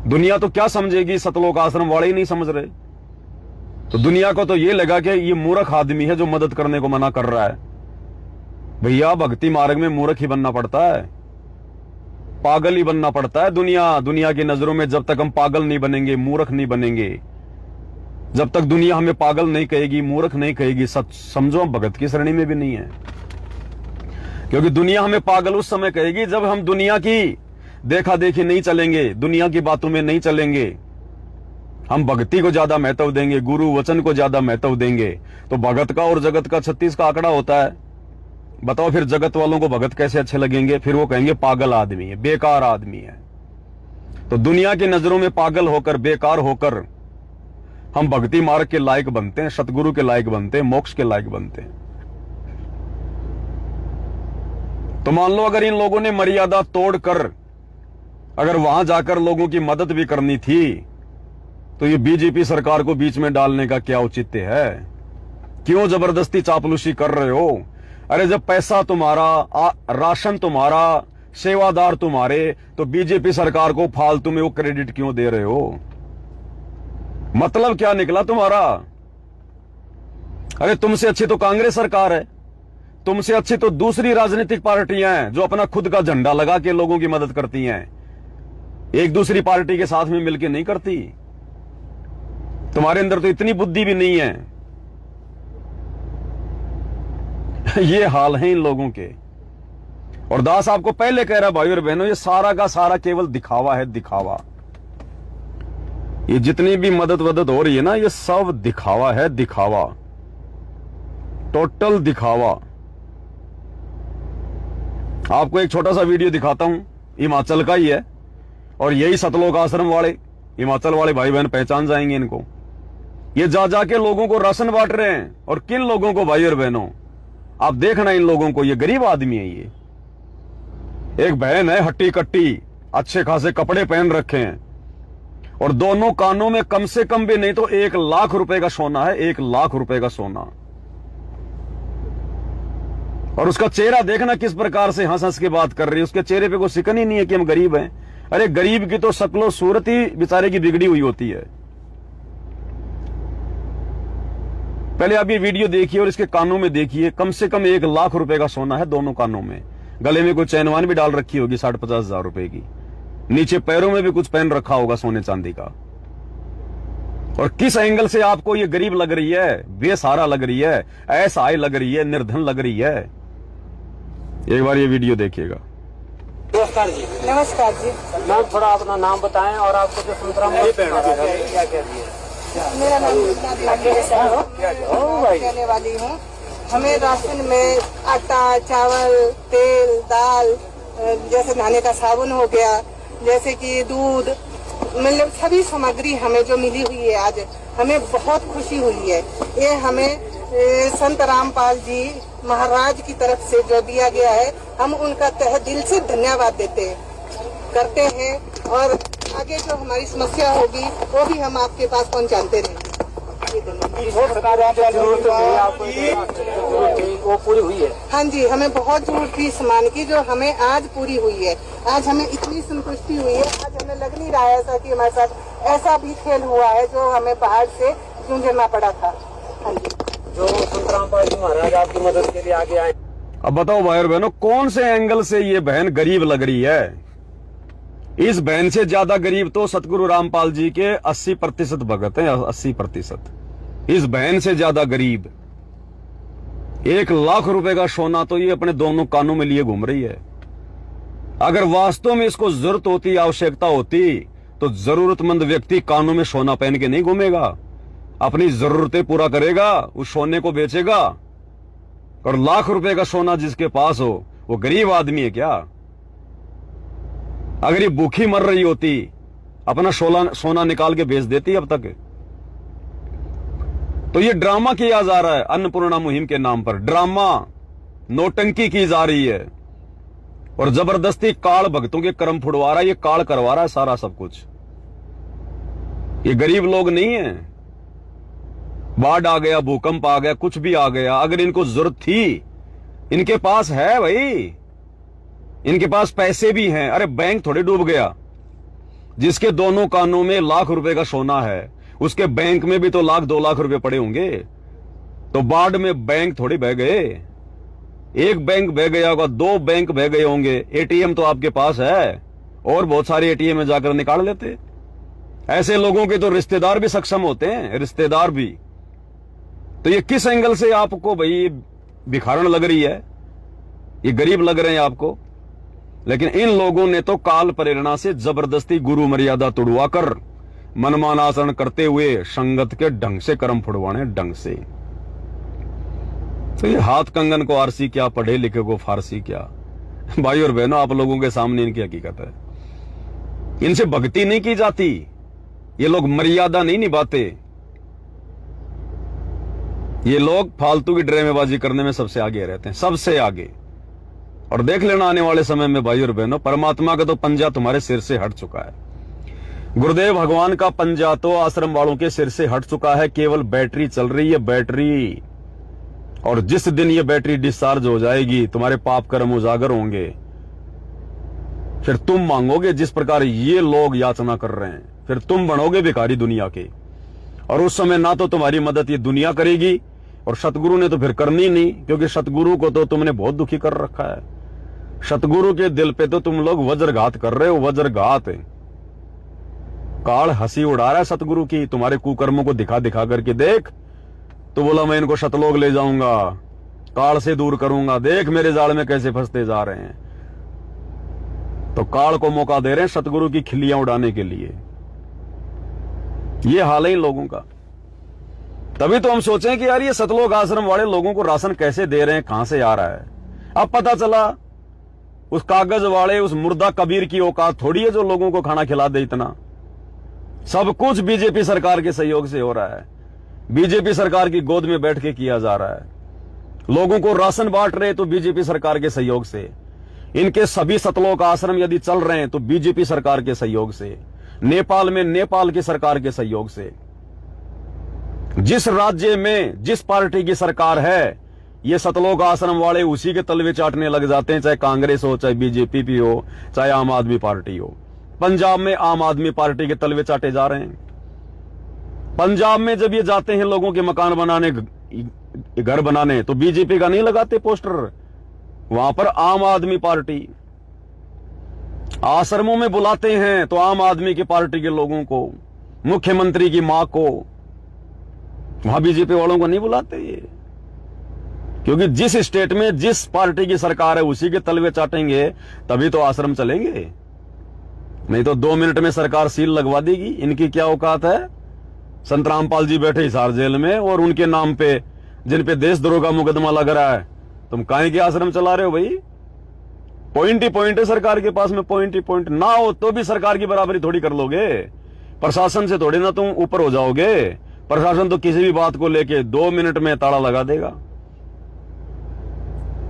दुनिया तो क्या समझेगी, सतलोक आश्रम वाले ही नहीं समझ रहे। तो दुनिया को तो ये लगा कि ये मूर्ख आदमी है जो मदद करने को मना कर रहा है। भैया भक्ति मार्ग में मूर्ख ही बनना पड़ता है, पागल ही बनना पड़ता है। दुनिया की नजरों में जब तक हम पागल नहीं बनेंगे, मूर्ख नहीं बनेंगे, जब तक दुनिया हमें पागल नहीं कहेगी, मूर्ख नहीं कहेगी, सच समझो हम भगत की श्रेणी में भी नहीं है। क्योंकि दुनिया हमें पागल उस समय कहेगी जब हम दुनिया की देखा देखी नहीं चलेंगे, दुनिया की बातों में नहीं चलेंगे, हम भक्ति को ज्यादा महत्व देंगे, गुरु वचन को ज्यादा महत्व देंगे। तो भगत का और जगत का 36 का आंकड़ा होता है। बताओ फिर जगत वालों को भगत कैसे अच्छे लगेंगे? फिर वो कहेंगे पागल आदमी है, बेकार आदमी है। तो दुनिया की नजरों में पागल होकर, बेकार होकर हम भक्ति मार्ग के लायक बनते हैं, सतगुरु के लायक बनते हैं, मोक्ष के लायक बनते हैं। तो मान लो अगर इन लोगों ने मर्यादा तोड़कर अगर वहां जाकर लोगों की मदद भी करनी थी, तो ये बीजेपी सरकार को बीच में डालने का क्या औचित्य है? क्यों जबरदस्ती चापलूसी कर रहे हो? अरे जब पैसा तुम्हारा, राशन तुम्हारा, सेवादार तुम्हारे, तो बीजेपी सरकार को फालतू में वो क्रेडिट क्यों दे रहे हो? मतलब क्या निकला तुम्हारा? अरे तुमसे अच्छी तो कांग्रेस सरकार है, तुमसे अच्छी तो दूसरी राजनीतिक पार्टियां हैं जो अपना खुद का झंडा लगा के लोगों की मदद करती हैं, एक दूसरी पार्टी के साथ में मिलकर नहीं करती। तुम्हारे अंदर तो इतनी बुद्धि भी नहीं है। ये हाल है इन लोगों के। और दास आपको पहले कह रहा भाई और बहनों, ये सारा का सारा केवल दिखावा है, दिखावा। ये जितनी भी मदद वदद हो रही है ना, ये सब दिखावा है, दिखावा, टोटल दिखावा। आपको एक छोटा सा वीडियो दिखाता हूं, हिमाचल का ही है, और यही सतलोक आश्रम वाले, हिमाचल वाले भाई बहन पहचान जाएंगे इनको। ये जा जाके लोगों को राशन बांट रहे हैं। और किन लोगों को भाई और बहनों? आप देखना इन लोगों को, ये गरीब आदमी है। ये एक बहन है हट्टी कट्टी, अच्छे खासे कपड़े पहन रखे हैं, और दोनों कानों में कम से कम भी नहीं तो 1 लाख रुपए का सोना है, 1 लाख रुपए का सोना। और उसका चेहरा देखना किस प्रकार से हंस हंस के बात कर रही है। उसके चेहरे पे कोई सिकन ही नहीं है कि हम गरीब हैं। अरे गरीब की तो शक्लो सूरत ही बेचारे की बिगड़ी हुई होती है। पहले आप ये वीडियो देखिए और इसके कानों में देखिए, कम से कम 1 लाख रुपए का सोना है दोनों कानों में। गले में कोई चैनवान भी डाल रखी होगी 60-50 हजार रुपए की। नीचे पैरों में भी कुछ पहन रखा होगा सोने चांदी का। और किस एंगल से आपको ये गरीब लग रही है, बेसहारा लग रही है, असहाय लग रही है, निर्धन लग रही है? एक बार ये वीडियो देखिएगा। नमस्कार जी। नमस्कार जी। मैम थोड़ा अपना नाम बताएं और आपको जो संतरा क्या कह रही है? मेरा नाम कहने वाली हूँ। हमें राशन में आटा, चावल, तेल, दाल, जैसे नहाने का साबुन हो गया, जैसे कि दूध, मतलब सभी सामग्री हमें जो मिली हुई है आज, हमें बहुत खुशी हुई है। ये हमें संत रामपाल जी महाराज की तरफ से जो दिया गया है, हम उनका तहे दिल से धन्यवाद करते हैं। और आगे जो हमारी समस्या होगी वो भी हम आपके पास पहुंचाते रहेंगे। वो पूरी हुई है? हाँ जी, हमें बहुत जरूरत थी सामान की, जो हमें आज पूरी हुई है। आज हमें इतनी संतुष्टि हुई है, आज हमें लग नहीं रहा है ऐसा कि हमारे साथ ऐसा भी खेल हुआ है जो हमें बाहर से जूझना पड़ा था। हाँ जी, जो संत रामपाल जी महाराज आपकी मदद के लिए आगे आए। अब बताओ भाई और बहनों, कौन से एंगल से ये बहन गरीब लग रही है? इस बहन से ज्यादा गरीब तो सतगुरु रामपाल जी के 80% भगत हैं, 80%। इस बहन से ज्यादा गरीब 1 लाख रुपए का सोना तो ये अपने दोनों कानों में लिए घूम रही है। अगर वास्तव में इसको जरूरत होती, आवश्यकता होती, तो जरूरतमंद व्यक्ति कानों में सोना पहन के नहीं घूमेगा, अपनी जरूरतें पूरा करेगा, उस सोने को बेचेगा। और लाख रुपए का सोना जिसके पास हो वो गरीब आदमी है क्या? अगर ये भूखी मर रही होती, अपना सोना निकाल के बेच देती अब तक। तो ये ड्रामा किया जा रहा है अन्नपूर्णा मुहिम के नाम पर। ड्रामा, नौटंकी की जा रही है और जबरदस्ती काल भक्तों के कर्म फुड़वा रहा है, ये काल करवा रहा है सारा सब कुछ। ये गरीब लोग नहीं है। बाढ़ आ गया, भूकंप आ गया, कुछ भी आ गया, अगर इनको जरूरत थी, इनके पास है भाई, इनके पास पैसे भी हैं। अरे बैंक थोड़े डूब गया। जिसके दोनों कानों में लाख रुपए का सोना है, उसके बैंक में भी तो लाख 2 लाख रुपए पड़े होंगे। तो बाढ़ में बैंक थोड़ी बह गए। एक बैंक बह गया होगा, 2 बैंक बह गए होंगे। एटीएम तो आपके पास है, और बहुत सारे एटीएम में जाकर निकाल लेते। ऐसे लोगों के तो रिश्तेदार भी सक्षम होते हैं, रिश्तेदार भी। तो ये किस एंगल से आपको भाई भिखारण लग रही है? ये गरीब लग रहे हैं आपको। लेकिन इन लोगों ने तो काल प्रेरणा से जबरदस्ती गुरु मर्यादा तोड़वा कर मनमाना आचरण करते हुए संगत के ढंग से कर्म फुड़वाने ढंग से। तो ये हाथ कंगन को आरसी क्या, पढ़े लिखे को फारसी क्या। भाई और बहनों, आप लोगों के सामने इनकी हकीकत है। इनसे भक्ति नहीं की जाती, ये लोग मर्यादा नहीं निभाते। ये लोग फालतू की ड्रामेबाजी करने में सबसे आगे रहते हैं, सबसे आगे। और देख लेना आने वाले समय में भाई और बहनों, परमात्मा का तो पंजा तुम्हारे सिर से हट चुका है। गुरुदेव भगवान का पंजा तो आश्रम वालों के सिर से हट चुका है। केवल बैटरी चल रही है, बैटरी। और जिस दिन ये बैटरी डिस्चार्ज हो जाएगी, तुम्हारे पाप कर्म उजागर होंगे। फिर तुम मांगोगे जिस प्रकार ये लोग याचना कर रहे हैं, फिर तुम बनोगे भिखारी दुनिया के। और उस समय ना तो तुम्हारी मदद ये दुनिया करेगी, और सतगुरु ने तो फिर करनी नहीं, क्योंकि सतगुरु को तो तुमने बहुत दुखी कर रखा है। सतगुरु के दिल पे तो तुम लोग वज्रघात कर रहे हो, वज्रघात। काल हंसी उड़ा रहा है सतगुरु की, तुम्हारे कुकर्मों को दिखा दिखा करके। देख, तो बोला मैं इनको शतलोक ले जाऊंगा, काल से दूर करूंगा। देख मेरे जाल में कैसे फंसते जा रहे हैं। तो काल को मौका दे रहे हैं सतगुरु की खिल्लियां उड़ाने के लिए। ये हाल है इन लोगों का। तभी तो हम सोचें कि यार ये सतलोक आश्रम वाले लोगों को राशन कैसे दे रहे हैं, कहां से आ रहा है। अब पता चला उस कागज वाले, उस मुर्दा कबीर की औकात थोड़ी है जो लोगों को खाना खिला दे। इतना सब कुछ बीजेपी सरकार के सहयोग से हो रहा है। बीजेपी सरकार की गोद में बैठ के किया जा रहा है। लोगों को राशन बांट रहे तो बीजेपी सरकार के सहयोग से। इनके सभी सतलोक आश्रम यदि चल रहे हैं तो बीजेपी सरकार के सहयोग से। नेपाल में नेपाल की सरकार के सहयोग से। जिस राज्य में जिस पार्टी की सरकार है, ये सतलोक आश्रम वाले उसी के तलवे चाटने लग जाते हैं, चाहे कांग्रेस हो, चाहे बीजेपी भी हो, चाहे आम आदमी पार्टी हो। पंजाब में आम आदमी पार्टी के तलवे चाटे जा रहे हैं। पंजाब में जब ये जाते हैं लोगों के मकान बनाने, घर बनाने, तो बीजेपी का नहीं लगाते पोस्टर, वहां पर आम आदमी पार्टी। आश्रमों में बुलाते हैं तो आम आदमी की पार्टी के लोगों को, मुख्यमंत्री की मां को। वहां बीजेपी वालों को नहीं बुलाते ये, क्योंकि जिस स्टेट में जिस पार्टी की सरकार है उसी के तलवे चाटेंगे तभी तो आश्रम चलेंगे। नहीं तो 2 मिनट में सरकार सील लगवा देगी। इनकी क्या औकात है। संत रामपाल जी बैठे हिसार जेल में, और उनके नाम पे जिन पे देशद्रोह का मुकदमा लग रहा है, तुम काहे के आश्रम चला रहे हो भाई। पॉइंट ही पॉइंट है सरकार के पास में, पॉइंट ही पॉइंट। ना हो तो भी सरकार की बराबरी थोड़ी कर लोगे। प्रशासन से थोड़ी ना तुम ऊपर हो जाओगे। प्रशासन तो किसी भी बात को लेके 2 मिनट में ताला लगा देगा।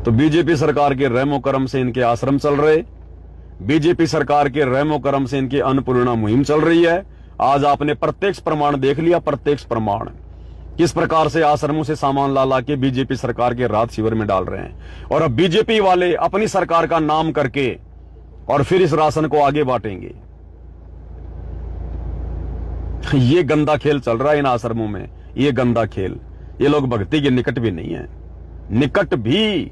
तो बीजेपी सरकार के रहमो करम से इनके आश्रम चल रहे, बीजेपी सरकार के रहमो करम से इनकी अन्नपूर्णा मुहिम चल रही है। आज आपने प्रत्यक्ष प्रमाण देख लिया, प्रत्यक्ष प्रमाण किस प्रकार से आश्रमों से सामान ला के बीजेपी सरकार के राहत शिविर में डाल रहे हैं। और अब बीजेपी वाले अपनी सरकार का नाम करके और फिर इस राशन को आगे बांटेंगे। ये गंदा खेल चल रहा है इन आश्रमों में, ये गंदा खेल। ये लोग भक्ति के निकट भी नहीं है, निकट भी।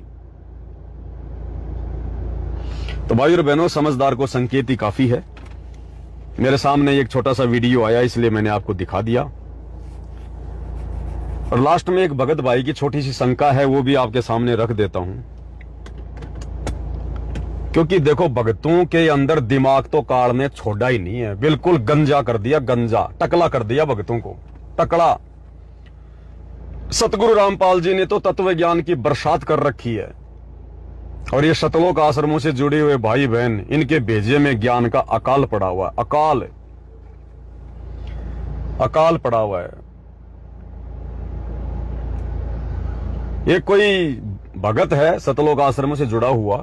तो भाई और बहनों, समझदार को संकेत ही काफी है। मेरे सामने एक छोटा सा वीडियो आया, इसलिए मैंने आपको दिखा दिया। और लास्ट में एक भगत भाई की छोटी सी शंका है, वो भी आपके सामने रख देता हूं। क्योंकि देखो, भगतों के अंदर दिमाग तो काल ने छोड़ा ही नहीं है, बिल्कुल गंजा कर दिया, गंजा टकला कर दिया भगतों को, टकला। सतगुरु रामपाल जी ने तो तत्व ज्ञान की बरसात कर रखी है। और ये सतलोक आश्रमों से जुड़े हुए भाई बहन, इनके भेजे में ज्ञान का अकाल पड़ा हुआ है, अकाल, अकाल पड़ा हुआ है। ये कोई भगत है सतलोक आश्रमों से जुड़ा हुआ,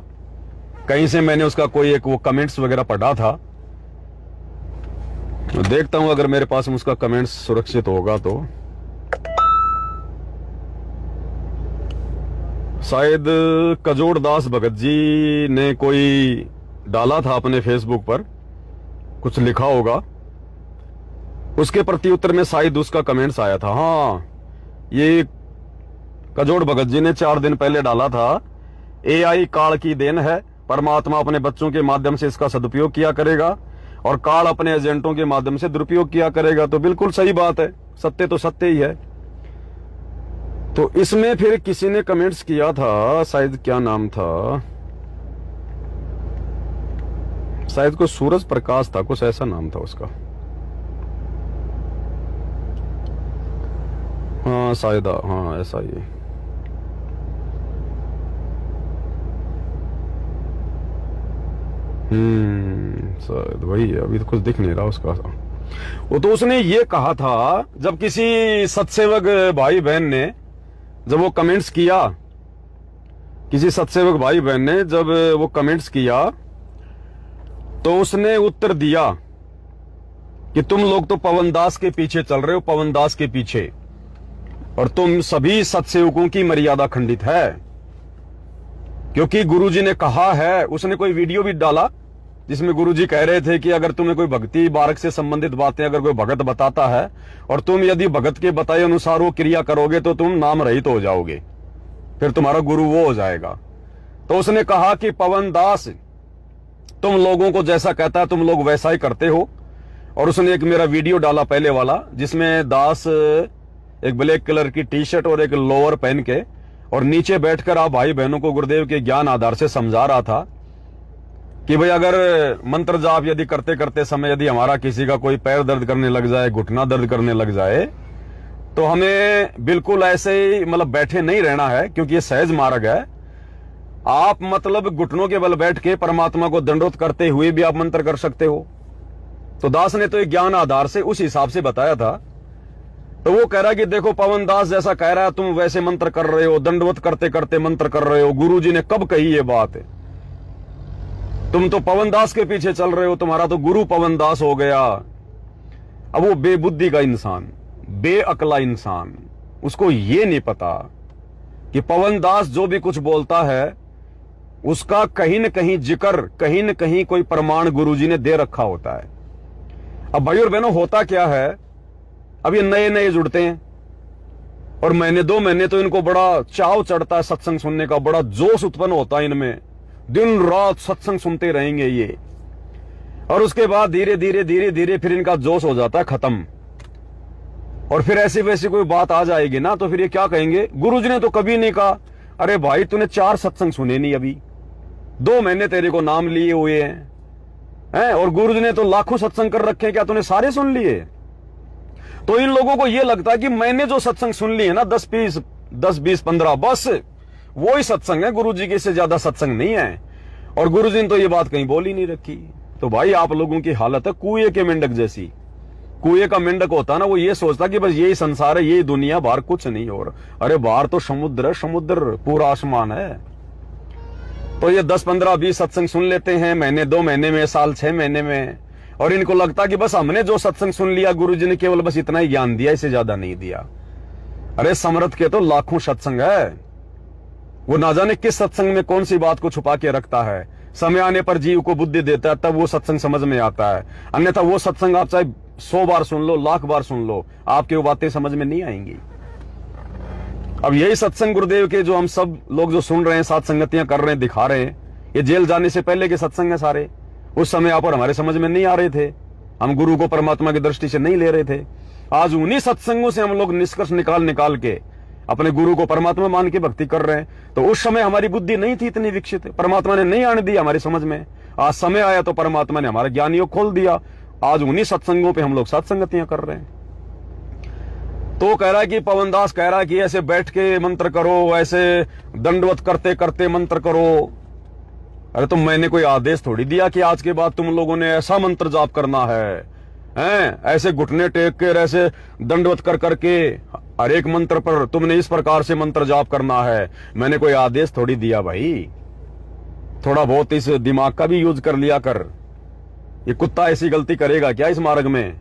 कहीं से मैंने उसका कोई एक वो कमेंट्स वगैरह पढ़ा था। तो देखता हूं अगर मेरे पास उसका कमेंट्स सुरक्षित होगा तो। शायद कजोड़ दास भगत जी ने कोई डाला था अपने फेसबुक पर, कुछ लिखा होगा, उसके प्रति उत्तर में शायद उसका कमेंट्स आया था। हाँ, ये कजोड़ भगत जी ने 4 दिन पहले डाला था, एआई काल की देन है, परमात्मा अपने बच्चों के माध्यम से इसका सदुपयोग किया करेगा और काल अपने एजेंटों के माध्यम से दुरुपयोग किया करेगा। तो बिल्कुल सही बात है, सत्य तो सत्य ही है। तो इसमें फिर किसी ने कमेंट्स किया था, शायद क्या नाम था, शायद कोई सूरज प्रकाश था, कुछ ऐसा नाम था उसका। हाँ शायद, हाँ ऐसा ही। शायद वही है, अभी तो कुछ दिख नहीं रहा उसका। वो तो उसने ये कहा था, जब किसी सत्सेवक भाई बहन ने जब वो कमेंट्स किया, किसी सत्सेवक भाई बहन ने जब वो कमेंट्स किया, तो उसने उत्तर दिया कि तुम लोग तो पवन दास के पीछे चल रहे हो, पवन दास के पीछे, और तुम सभी सत्सेवकों की मर्यादा खंडित है, क्योंकि गुरुजी ने कहा है। उसने कोई वीडियो भी डाला जिसमें गुरुजी कह रहे थे कि अगर तुम्हें कोई भक्ति बारक से संबंधित बातें अगर कोई भगत बताता है और तुम यदि भगत के बताए अनुसार वो क्रिया करोगे तो तुम नाम रहित हो जाओगे, फिर तुम्हारा गुरु वो हो जाएगा। तो उसने कहा कि पवन दास तुम लोगों को जैसा कहता है तुम लोग वैसा ही करते हो। और उसने एक मेरा वीडियो डाला पहले वाला, जिसमें दास एक ब्लैक कलर की टी शर्ट और एक लोअर पहन के और नीचे बैठकर आप भाई बहनों को गुरुदेव के ज्ञान आधार से समझा रहा था कि भाई अगर मंत्र जाप यदि करते करते समय यदि हमारा किसी का कोई पैर दर्द करने लग जाए, घुटना दर्द करने लग जाए, तो हमें बिल्कुल ऐसे ही मतलब बैठे नहीं रहना है, क्योंकि ये सहज मार्ग है। आप मतलब घुटनों के बल बैठ के परमात्मा को दंडोत करते हुए भी आप मंत्र कर सकते हो। तो दास ने तो एक ज्ञान आधार से उस हिसाब से बताया था। तो वो कह रहा है कि देखो पवन दास जैसा कह रहा है तुम वैसे मंत्र कर रहे हो, दंडवत करते करते मंत्र कर रहे हो। गुरुजी ने कब कही ये बात? तुम तो पवन दास के पीछे चल रहे हो, तुम्हारा तो गुरु पवन दास हो गया। अब वो बेबुद्धि का इंसान, बेअकला इंसान, उसको ये नहीं पता कि पवन दास जो भी कुछ बोलता है उसका कहीं न कहीं जिक्र, कहीं न कहीं कोई प्रमाण गुरुजी ने दे रखा होता है। अब भाई और बहनों, होता क्या है, अब ये नए नए जुड़ते हैं और महीने 2 महीने तो इनको बड़ा चाव चढ़ता है सत्संग सुनने का, बड़ा जोश उत्पन्न होता है इनमें, दिन रात सत्संग सुनते रहेंगे ये। और उसके बाद धीरे धीरे धीरे धीरे फिर इनका जोश हो जाता है खत्म। और फिर ऐसी वैसी कोई बात आ जाएगी ना, तो फिर ये क्या कहेंगे, गुरुजी ने तो कभी नहीं कहा। अरे भाई तूने 4 सत्संग सुने नहीं, अभी 2 महीने तेरे को नाम लिए हुए हैं, और गुरुजी ने तो लाखों सत्संग कर रखे हैं, क्या तूने सारे सुन लिए? तो इन लोगों को यह लगता है कि मैंने जो सत्संग सुन लिए ना 10 20 15, बस वो ही सत्संग है, गुरुजी के से ज्यादा सत्संग नहीं है। और गुरुजी ने तो ये बात कहीं बोल ही नहीं रखी। तो भाई आप लोगों की हालत है कुएं के मेंढक जैसी। कुएं का मेंढक होता ना, वो ये सोचता कि बस यही संसार है, यही दुनिया, बाहर कुछ नहीं हो रहा। अरे बाहर तो समुद्र है, समुद्र पूरा आसमान है। तो ये 10 15 20 सत्संग सुन लेते हैं महीने 2 महीने में, साल 6 महीने में, और इनको लगता कि बस हमने जो सत्संग सुन लिया गुरुजी ने केवल बस इतना ही ज्ञान दिया, इससे ज्यादा नहीं दिया। अरे समर्थ के तो लाखों सत्संग है, वो ना जाने किस सत्संग में कौन सी बात को छुपा के रखता है। समय आने पर जीव को बुद्धि देता है, तब वो सत्संग समझ में आता है। अन्यथा वो सत्संग आप चाहे 100 बार सुन लो, लाख बार सुन लो, आपकी वो बातें समझ में नहीं आएंगी। अब यही सत्संग गुरुदेव के जो हम सब लोग जो सुन रहे हैं, साथ संगतियां कर रहे हैं, दिखा रहे हैं, ये जेल जाने से पहले के सत्संग है सारे। उस समय आप और हमारे समझ में नहीं आ रहे थे, हम गुरु को परमात्मा की दृष्टि से नहीं ले रहे थे। आज उन्हीं सत्संगों से हम लोग निष्कर्ष निकाल के अपने गुरु को परमात्मा मान के भक्ति कर रहे हैं। तो उस समय हमारी बुद्धि नहीं थी इतनी विकसित, परमात्मा ने नहीं आने दी हमारी समझ में। आज समय आया तो परमात्मा ने हमारा ज्ञानियों खोल दिया। आज उन्हीं सत्संगों पे हम लोग सत्संगतियां कर रहे हैं। तो कह रहा है कि पवन दास कह रहा है कि ऐसे बैठ के मंत्र करो, ऐसे दंडवत करते करते मंत्र करो। अरे तो मैंने कोई आदेश थोड़ी दिया कि आज के बाद तुम लोगों ने ऐसा मंत्र जाप करना है, ऐसे घुटने टेक कर ऐसे दंडवत कर करके हर एक मंत्र पर तुमने इस प्रकार से मंत्र जाप करना है। मैंने कोई आदेश थोड़ी दिया भाई। थोड़ा बहुत इस दिमाग का भी यूज कर लिया कर। ये कुत्ता ऐसी गलती करेगा क्या इस मार्ग में?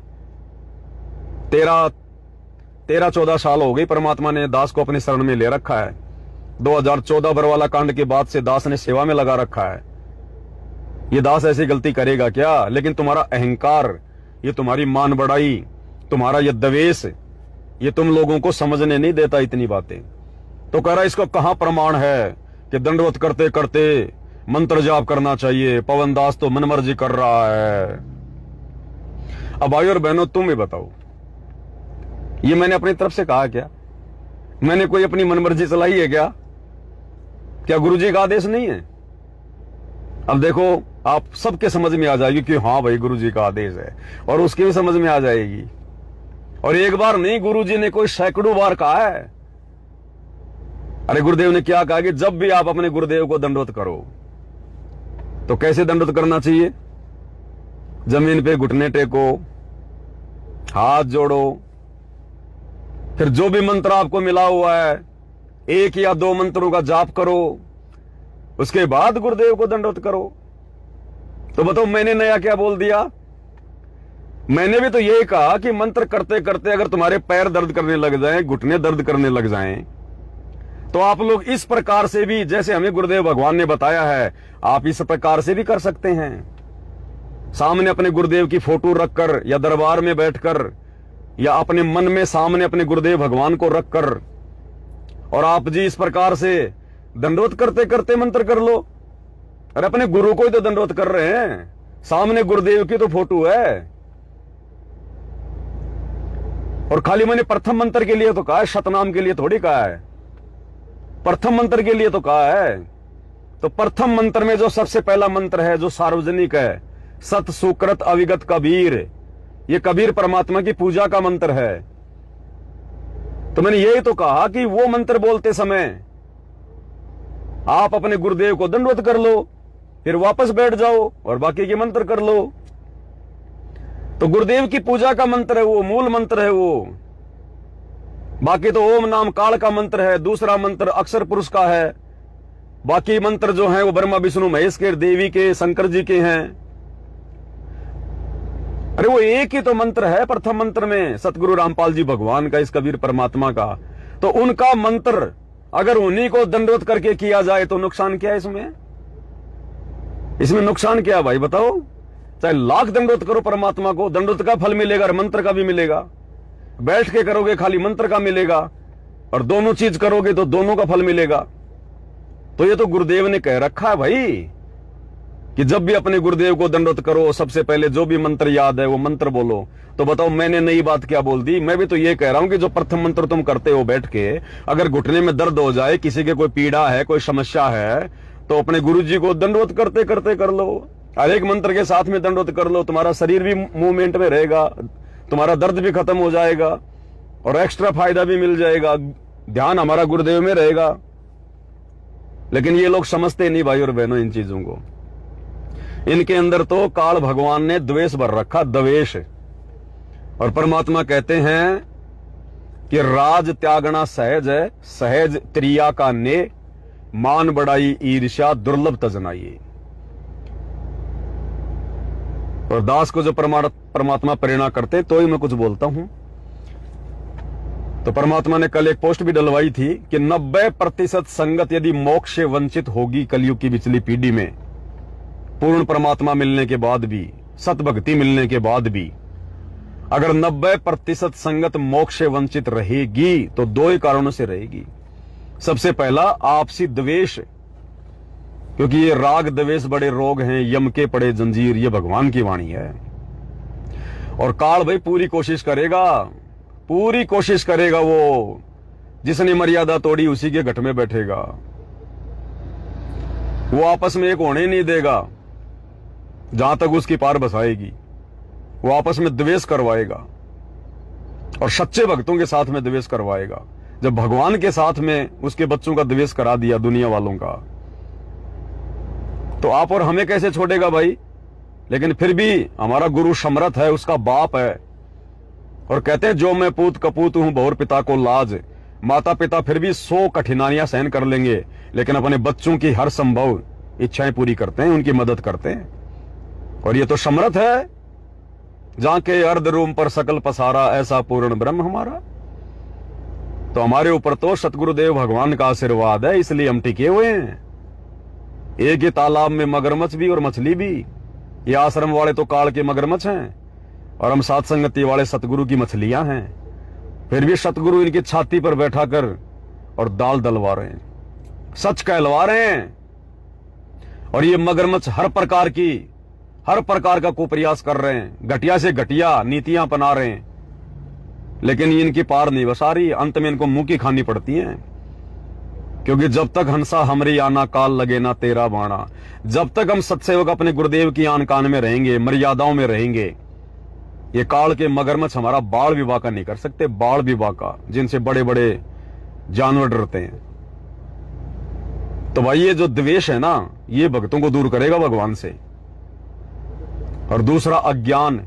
13-14 साल हो गई परमात्मा ने दास को अपने शरण में ले रखा है। 2014 बरवाला कांड के बाद से दास ने सेवा में लगा रखा है। ये दास ऐसी गलती करेगा क्या? लेकिन तुम्हारा अहंकार, ये तुम्हारी मान बढ़ाई, तुम्हारा ये द्वेष, ये तुम लोगों को समझने नहीं देता इतनी बातें। तो कह रहा इसको कहां प्रमाण है कि दंडवत करते करते मंत्र जाप करना चाहिए? पवन दास तो मनमर्जी कर रहा है। अब भाई और बहनों, तुम ही बताओ, ये मैंने अपनी तरफ से कहा क्या? मैंने कोई अपनी मनमर्जी चलाई है क्या? क्या गुरुजी का आदेश नहीं है? अब देखो, आप सबके समझ में आ जाएगी कि हाँ भाई गुरुजी का आदेश है, और उसकी भी समझ में आ जाएगी। और एक बार नहीं, गुरुजी ने कोई सैकड़ों बार कहा है। अरे गुरुदेव ने क्या कहा कि जब भी आप अपने गुरुदेव को दंडवत करो तो कैसे दंडवत करना चाहिए? जमीन पे घुटने टेको, हाथ जोड़ो, फिर जो भी मंत्र आपको मिला हुआ है 1 या 2 मंत्रों का जाप करो, उसके बाद गुरुदेव को दंडवत करो। तो बताओ मैंने नया क्या बोल दिया? मैंने भी तो यही कहा कि मंत्र करते करते अगर तुम्हारे पैर दर्द करने लग जाएं, घुटने दर्द करने लग जाएं, तो आप लोग इस प्रकार से भी, जैसे हमें गुरुदेव भगवान ने बताया है, आप इस प्रकार से भी कर सकते हैं। सामने अपने गुरुदेव की फोटो रखकर या दरबार में बैठकर या अपने मन में सामने अपने गुरुदेव भगवान को रखकर, और आप जी इस प्रकार से दंडवत करते करते मंत्र कर लो। अरे अपने गुरु को ही तो दंडवत कर रहे हैं, सामने गुरुदेव की तो फोटो है। और खाली मैंने प्रथम मंत्र के लिए तो कहा है, शतनाम के लिए थोड़ी कहा है, प्रथम मंत्र के लिए तो कहा है। तो प्रथम मंत्र में जो सबसे पहला मंत्र है, जो सार्वजनिक है, सत सुकृत अविगत कबीर, ये कबीर परमात्मा की पूजा का मंत्र है। तो मैंने यही तो कहा कि वो मंत्र बोलते समय आप अपने गुरुदेव को दंडवत कर लो, फिर वापस बैठ जाओ और बाकी के मंत्र कर लो। तो गुरुदेव की पूजा का मंत्र है वो, मूल मंत्र है वो। बाकी तो ओम नाम काल का मंत्र है, दूसरा मंत्र अक्षर पुरुष का है, बाकी मंत्र जो हैं वो ब्रह्मा विष्णु महेश के, देवी के, शंकर जी के हैं। अरे वो एक ही तो मंत्र है प्रथम मंत्र में, सतगुरु रामपाल जी भगवान का, इस कबीर परमात्मा का। तो उनका मंत्र अगर उन्हीं को दंडवत करके किया जाए तो नुकसान क्या है इसमें? इसमें नुकसान क्या है भाई बताओ? चाहे लाख दंडवत करो परमात्मा को, दंडवत का फल मिलेगा और मंत्र का भी मिलेगा। बैठ के करोगे खाली मंत्र का मिलेगा, और दोनों चीज करोगे तो दोनों का फल मिलेगा। तो ये तो गुरुदेव ने कह रखा है भाई कि जब भी अपने गुरुदेव को दंडवत करो, सबसे पहले जो भी मंत्र याद है वो मंत्र बोलो। तो बताओ मैंने नई बात क्या बोल दी? मैं भी तो ये कह रहा हूं कि जो प्रथम मंत्र तुम करते हो बैठ के, अगर घुटने में दर्द हो जाए, किसी के कोई पीड़ा है, कोई समस्या है, तो अपने गुरुजी को दंडवत करते करते कर लो। हर एक मंत्र के साथ में दंडवत कर लो, तुम्हारा शरीर भी मूवमेंट में रहेगा, तुम्हारा दर्द भी खत्म हो जाएगा और एक्स्ट्रा फायदा भी मिल जाएगा। ध्यान हमारा गुरुदेव में रहेगा। लेकिन ये लोग समझते नहीं भाई और बहनों इन चीजों को। इनके अंदर तो काल भगवान ने द्वेष भर रखा, द्वेष। और परमात्मा कहते हैं कि राज त्यागना सहज है, सहज त्रिया का ने, मान बढ़ाई ईर्ष्या दुर्लभ तजनाई। और दास को जो परमात्मा प्रेरणा करते, तो ही मैं कुछ बोलता हूं। तो परमात्मा ने कल एक पोस्ट भी डलवाई थी कि 90% संगत यदि मोक्ष से वंचित होगी कलयुग की पिछली पीढ़ी में, पूर्ण परमात्मा मिलने के बाद भी, सतभक्ति मिलने के बाद भी, अगर 90% संगत मोक्ष से वंचित रहेगी तो 2 ही कारणों से रहेगी। सबसे पहला आपसी द्वेष, क्योंकि ये राग द्वेष बड़े रोग हैं, यम के पड़े जंजीर, ये भगवान की वाणी है। और काल भाई पूरी कोशिश करेगा, पूरी कोशिश करेगा। वो जिसने मर्यादा तोड़ी उसी के घट में बैठेगा। वो आपस में एक होने नहीं देगा जहां तक उसकी पार बसाएगी। वो आपस में द्वेष करवाएगा और सच्चे भक्तों के साथ में द्वेष करवाएगा। जब भगवान के साथ में उसके बच्चों का द्वेष करा दिया दुनिया वालों का, तो आप और हमें कैसे छोड़ेगा भाई? लेकिन फिर भी हमारा गुरु समर्थ है, उसका बाप है। और कहते हैं जो मैं पूत कपूत हूं बहुर पिता को लाज। माता पिता फिर भी 100 कठिनाइयां सहन कर लेंगे, लेकिन अपने बच्चों की हर संभव इच्छाएं पूरी करते हैं, उनकी मदद करते हैं। और ये तो समर्थ है, जाके अर्ध रूम पर सकल पसारा, ऐसा पूर्ण ब्रह्म हमारा। तो हमारे ऊपर तो सतगुरुदेव भगवान का आशीर्वाद है, इसलिए हम टिके हुए हैं। एक ही तालाब में मगरमच्छ भी और मछली भी। ये आश्रम वाले तो काल के मगरमच्छ हैं और हम सात संगति वाले सतगुरु की मछलियां हैं। फिर भी सतगुरु इनकी छाती पर बैठा कर और दाल दलवा रहे हैं, सच कहलवा रहे हैं। और ये मगरमच्छ हर प्रकार का कुप्रयास कर रहे हैं, घटिया से घटिया नीतियां अपना रहे हैं, लेकिन ये इनकी पार नहीं बसा रही। अंत में इनको मुंह की खानी पड़ती है, क्योंकि जब तक हंसा हमरी आना काल लगे ना तेरा बाणा। जब तक हम सत्सेवक अपने गुरुदेव की आन कान में रहेंगे, मर्यादाओं में रहेंगे, ये काल के मगरमच्छ हमारा बाल भी बाका नहीं कर सकते। बाल भी बाका, जिनसे बड़े बड़े जानवर डरते हैं। तो भाई ये जो द्वेष है ना, ये भक्तों को दूर करेगा भगवान से। और दूसरा अज्ञान,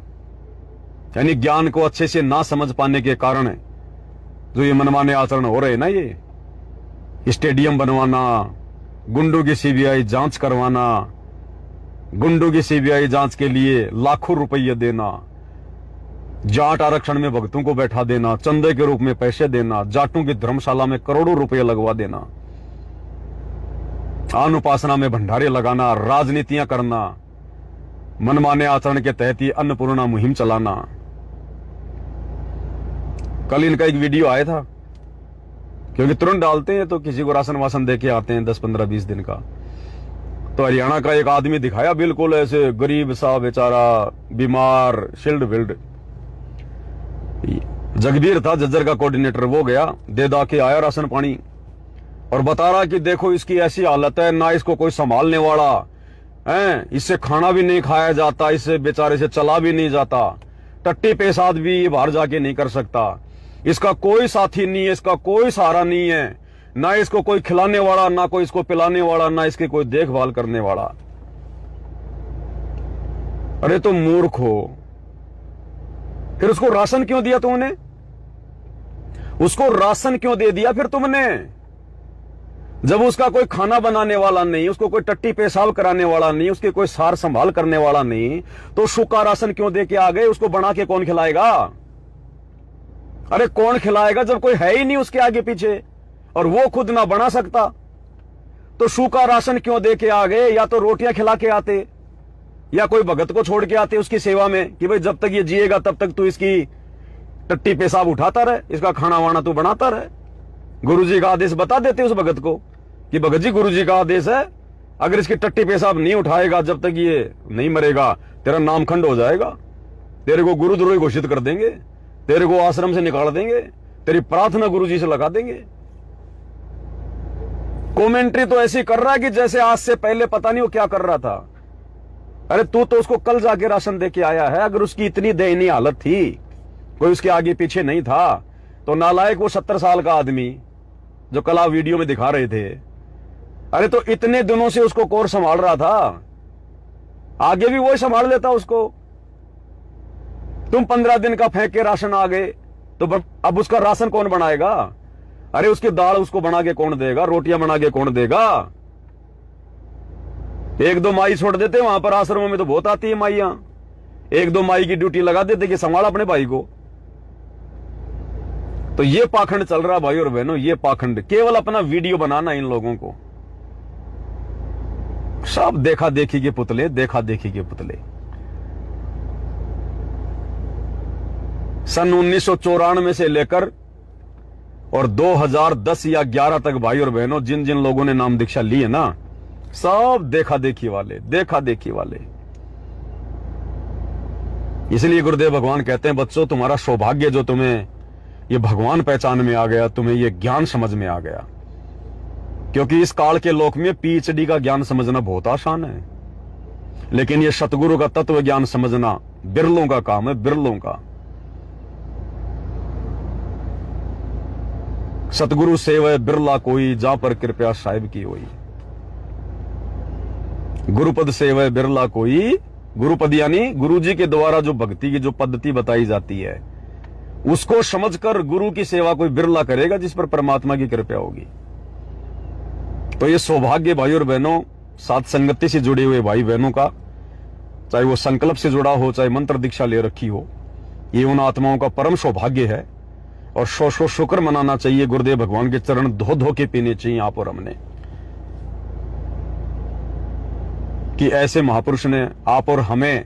यानी ज्ञान को अच्छे से ना समझ पाने के कारण जो ये मनमाने आचरण हो रहे हैं ना, ये स्टेडियम बनवाना, गुंडों की सीबीआई जांच करवाना, गुंडों की सीबीआई जांच के लिए लाखों रुपये देना, जाट आरक्षण में भक्तों को बैठा देना, चंदे के रूप में पैसे देना, जाटों की धर्मशाला में करोड़ों रुपए लगवा देना, आन उपासना में भंडारे लगाना, राजनीतियां करना, मनमाने आचरण के तहत ही अन्नपूर्णा मुहिम चलाना। कल इनका एक वीडियो आया था, क्योंकि तुरंत डालते हैं तो किसी को राशन वासन देके आते हैं 10, 15, 20 दिन का। तो हरियाणा का एक आदमी दिखाया, बिल्कुल ऐसे गरीब सा बेचारा, बीमार, शिल्ड विल्ड। जगबीर था जज्जर का कोऑर्डिनेटर, वो गया दे दा के आया राशन पानी और बता रहा कि देखो इसकी ऐसी हालत है, ना इसको कोई संभालने वाला है, इससे खाना भी नहीं खाया जाता, इससे बेचारे से चला भी नहीं जाता, टट्टी पेशाब भी ये बाहर जाके नहीं कर सकता, इसका कोई साथी नहीं है, इसका कोई सहारा नहीं है, ना इसको कोई खिलाने वाला, ना कोई इसको पिलाने वाला, ना इसकी कोई देखभाल करने वाला। अरे तो मूर्ख हो, फिर उसको राशन क्यों दिया तुमने? उसको राशन क्यों दे दिया फिर तुमने? जब उसका कोई खाना बनाने वाला नहीं, उसको कोई टट्टी पेशाब कराने वाला नहीं, उसके कोई सार संभाल करने वाला नहीं, तो सूखा राशन क्यों दे के आ गए? उसको बना के कौन खिलाएगा? अरे कौन खिलाएगा जब कोई है ही नहीं उसके आगे पीछे और वो खुद ना बना सकता? तो सूखा राशन क्यों दे के आ गए? या तो रोटियां खिला के आते, या कोई भगत को छोड़ के आते उसकी सेवा में कि भाई जब तक ये जिएगा तब तक तू इसकी टट्टी पेशाब उठाता रहे, इसका खाना वाना तू बनाता रहे। गुरुजी का आदेश बता देते उस भगत को कि भगत जी गुरुजी का आदेश है, अगर इसकी टट्टी पेशाब नहीं उठाएगा जब तक ये नहीं मरेगा, तेरा नाम खंड हो जाएगा, तेरे को गुरुद्रोही घोषित कर देंगे, तेरे को आश्रम से निकाल देंगे, तेरी प्रार्थना गुरुजी से लगा देंगे। कमेंट्री तो ऐसी कर रहा है कि जैसे आज से पहले पता नहीं वो क्या कर रहा था। अरे तू तो उसको कल जाके राशन दे के आया है। अगर उसकी इतनी दयनीय हालत थी, कोई उसके आगे पीछे नहीं था, तो नालायक वो 70 साल का आदमी जो कल आप वीडियो में दिखा रहे थे, अरे तो इतने दिनों से उसको कौन संभाल रहा था? आगे भी वही संभाल लेता उसको। तुम 15 दिन का फेंक के राशन आ गए, तो अब उसका राशन कौन बनाएगा? अरे उसकी दाल उसको बना के कौन देगा? रोटियां बना के कौन देगा? 1-2 माई छोड़ देते वहां पर, आश्रमों में तो बहुत आती है माइयां, 1-2 माई की ड्यूटी लगा देते कि संभाल अपने भाई को। तो ये पाखंड चल रहा भाई और बहनों, ये पाखंड, केवल अपना वीडियो बनाना इन लोगों को। सब देखा देखी के पुतले, देखा देखी के पुतले। सन 1994 से लेकर और 2010 या 11 तक भाई और बहनों, जिन जिन लोगों ने नाम दीक्षा ली है ना, सब देखा देखी वाले, देखा देखी वाले। इसलिए गुरुदेव भगवान कहते हैं, बच्चों तुम्हारा सौभाग्य जो तुम्हें ये भगवान पहचान में आ गया, तुम्हें ये ज्ञान समझ में आ गया। क्योंकि इस काल के लोक में पीएचडी का ज्ञान समझना बहुत आसान है, लेकिन ये सतगुरु का तत्व ज्ञान समझना बिरलों का काम है, बिरलों का। सतगुरु सेवय बिरला कोई, जा पर कृपया साहिब की हुई। गुरुपद सेवय बिरला कोई, गुरुपद यानी गुरुजी के द्वारा जो भक्ति की जो पद्धति बताई जाती है, उसको समझकर गुरु की सेवा कोई बिरला करेगा जिस पर परमात्मा की कृपा होगी। तो ये सौभाग्य भाई और बहनों, साथ संगति से जुड़े हुए भाई बहनों का, चाहे वो संकल्प से जुड़ा हो, चाहे मंत्र दीक्षा ले रखी हो, ये उन आत्माओं का परम सौभाग्य है। और सौ शुक्र मनाना चाहिए। गुरुदेव भगवान के चरण धो धो के पीने चाहिए आप और हमने, कि ऐसे महापुरुष ने आप और हमें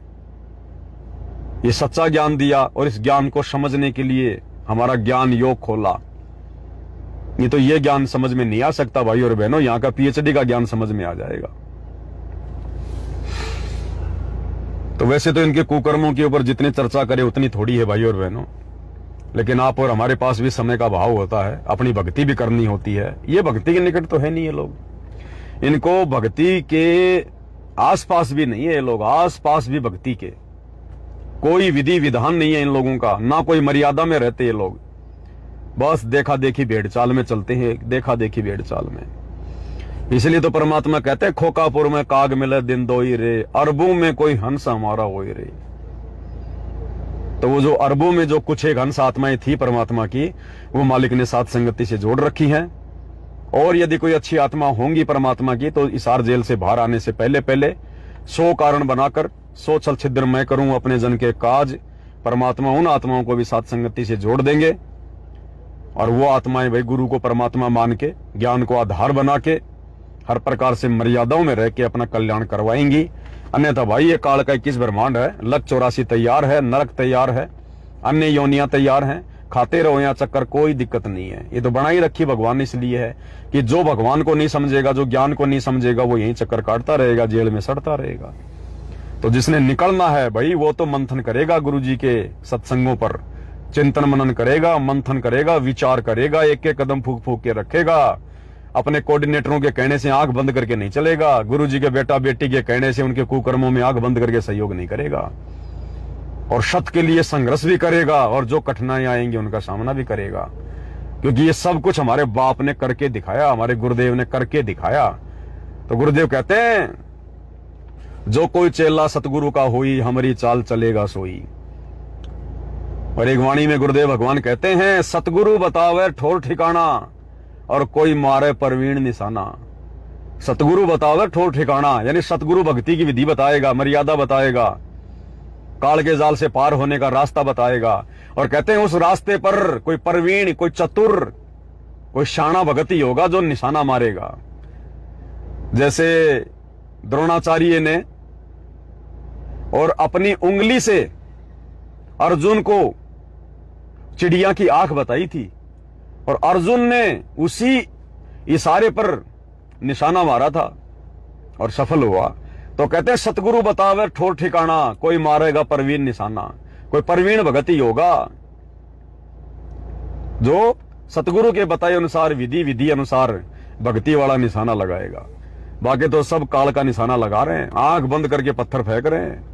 ये सच्चा ज्ञान दिया और इस ज्ञान को समझने के लिए हमारा ज्ञान योग खोला। नहीं तो ये ज्ञान समझ में नहीं आ सकता भाई और बहनों, यहां का पीएचडी का ज्ञान समझ में आ जाएगा। तो वैसे तो इनके कुकर्मों के ऊपर जितनी चर्चा करे उतनी थोड़ी है भाई और बहनों, लेकिन आप और हमारे पास भी समय का भाव होता है, अपनी भक्ति भी करनी होती है। ये भक्ति के निकट तो है नहीं ये लोग, इनको भक्ति के आसपास भी नहीं है ये लोग, आसपास भी भक्ति के कोई विधि विधान नहीं है इन लोगों का, ना कोई मर्यादा में रहते ये लोग, बस देखा देखी भेड़ चाल में चलते हैं, देखा देखी भेड़ चाल में। इसलिए तो परमात्मा कहते हैं खोकापुर में काग मिले दिन दोई रे, अरबों में कोई हंस हमारा होई रे। तो वो जो अरबों में जो कुछ एक हंस आत्माएं थी परमात्मा की, वो मालिक ने साथ संगति से जोड़ रखी हैं। और यदि कोई अच्छी आत्मा होंगी परमात्मा की तो इसार जेल से बाहर आने से पहले पहले 100 कारण बनाकर 100 छल छिद्र मैं करूं अपने जन के काज, परमात्मा उन आत्माओं को भी साथ संगति से जोड़ देंगे। और वो आत्माएं भाई गुरु को परमात्मा मान के, ज्ञान को आधार बना के, हर प्रकार से मर्यादाओं में रह के अपना कल्याण करवाएंगी। अन्यथा भाई ये काल का 21 ब्रह्मांड है, लक 84 तैयार है, नरक तैयार है, अन्य योनियां तैयार हैं, खाते रहो यहाँ चक्कर, कोई दिक्कत नहीं है। ये तो बनाई रखी भगवान ने इसलिए है कि जो भगवान को नहीं समझेगा, जो ज्ञान को नहीं समझेगा, वो यहीं चक्कर काटता रहेगा, जेल में सड़ता रहेगा। तो जिसने निकलना है भाई वो तो मंथन करेगा, गुरु जी के सत्संगों पर चिंतन मनन करेगा, मंथन करेगा, विचार करेगा, एक एक कदम फूक फूक के रखेगा। अपने कोऑर्डिनेटरों के कहने से आंख बंद करके नहीं चलेगा, गुरु जी के बेटा बेटी के कहने से उनके कुकर्मों में आंख बंद करके सहयोग नहीं करेगा। और सत्य के लिए संघर्ष भी करेगा, और जो कठिनाइयां आएंगी उनका सामना भी करेगा, क्योंकि ये सब कुछ हमारे बाप ने करके दिखाया, हमारे गुरुदेव ने करके दिखाया। तो गुरुदेव कहते हैं जो कोई चेला सतगुरु का होई, हमारी चाल चलेगा सोई। और एक वाणी में गुरुदेव भगवान कहते हैं सतगुरु बतावे ठोर ठिकाना, और कोई मारे परवीण निशाना। सतगुरु बतावे ठोर ठिकाना, यानी सतगुरु भक्ति की विधि बताएगा, मर्यादा बताएगा, काल के जाल से पार होने का रास्ता बताएगा। और कहते हैं उस रास्ते पर कोई परवीण, कोई चतुर, कोई शाना भगत ही होगा जो निशाना मारेगा। जैसे द्रोणाचार्य ने और अपनी उंगली से अर्जुन को चिड़िया की आंख बताई थी, और अर्जुन ने उसी इशारे पर निशाना मारा था और सफल हुआ। तो कहते हैं सतगुरु बतावे ठोर ठिकाना, कोई मारेगा परवीन निशाना। कोई परवीन भगत ही होगा जो सतगुरु के बताए अनुसार, विधि अनुसार भक्ति वाला निशाना लगाएगा। बाकी तो सब काल का निशाना लगा रहे हैं, आंख बंद करके पत्थर फेंक रहे हैं।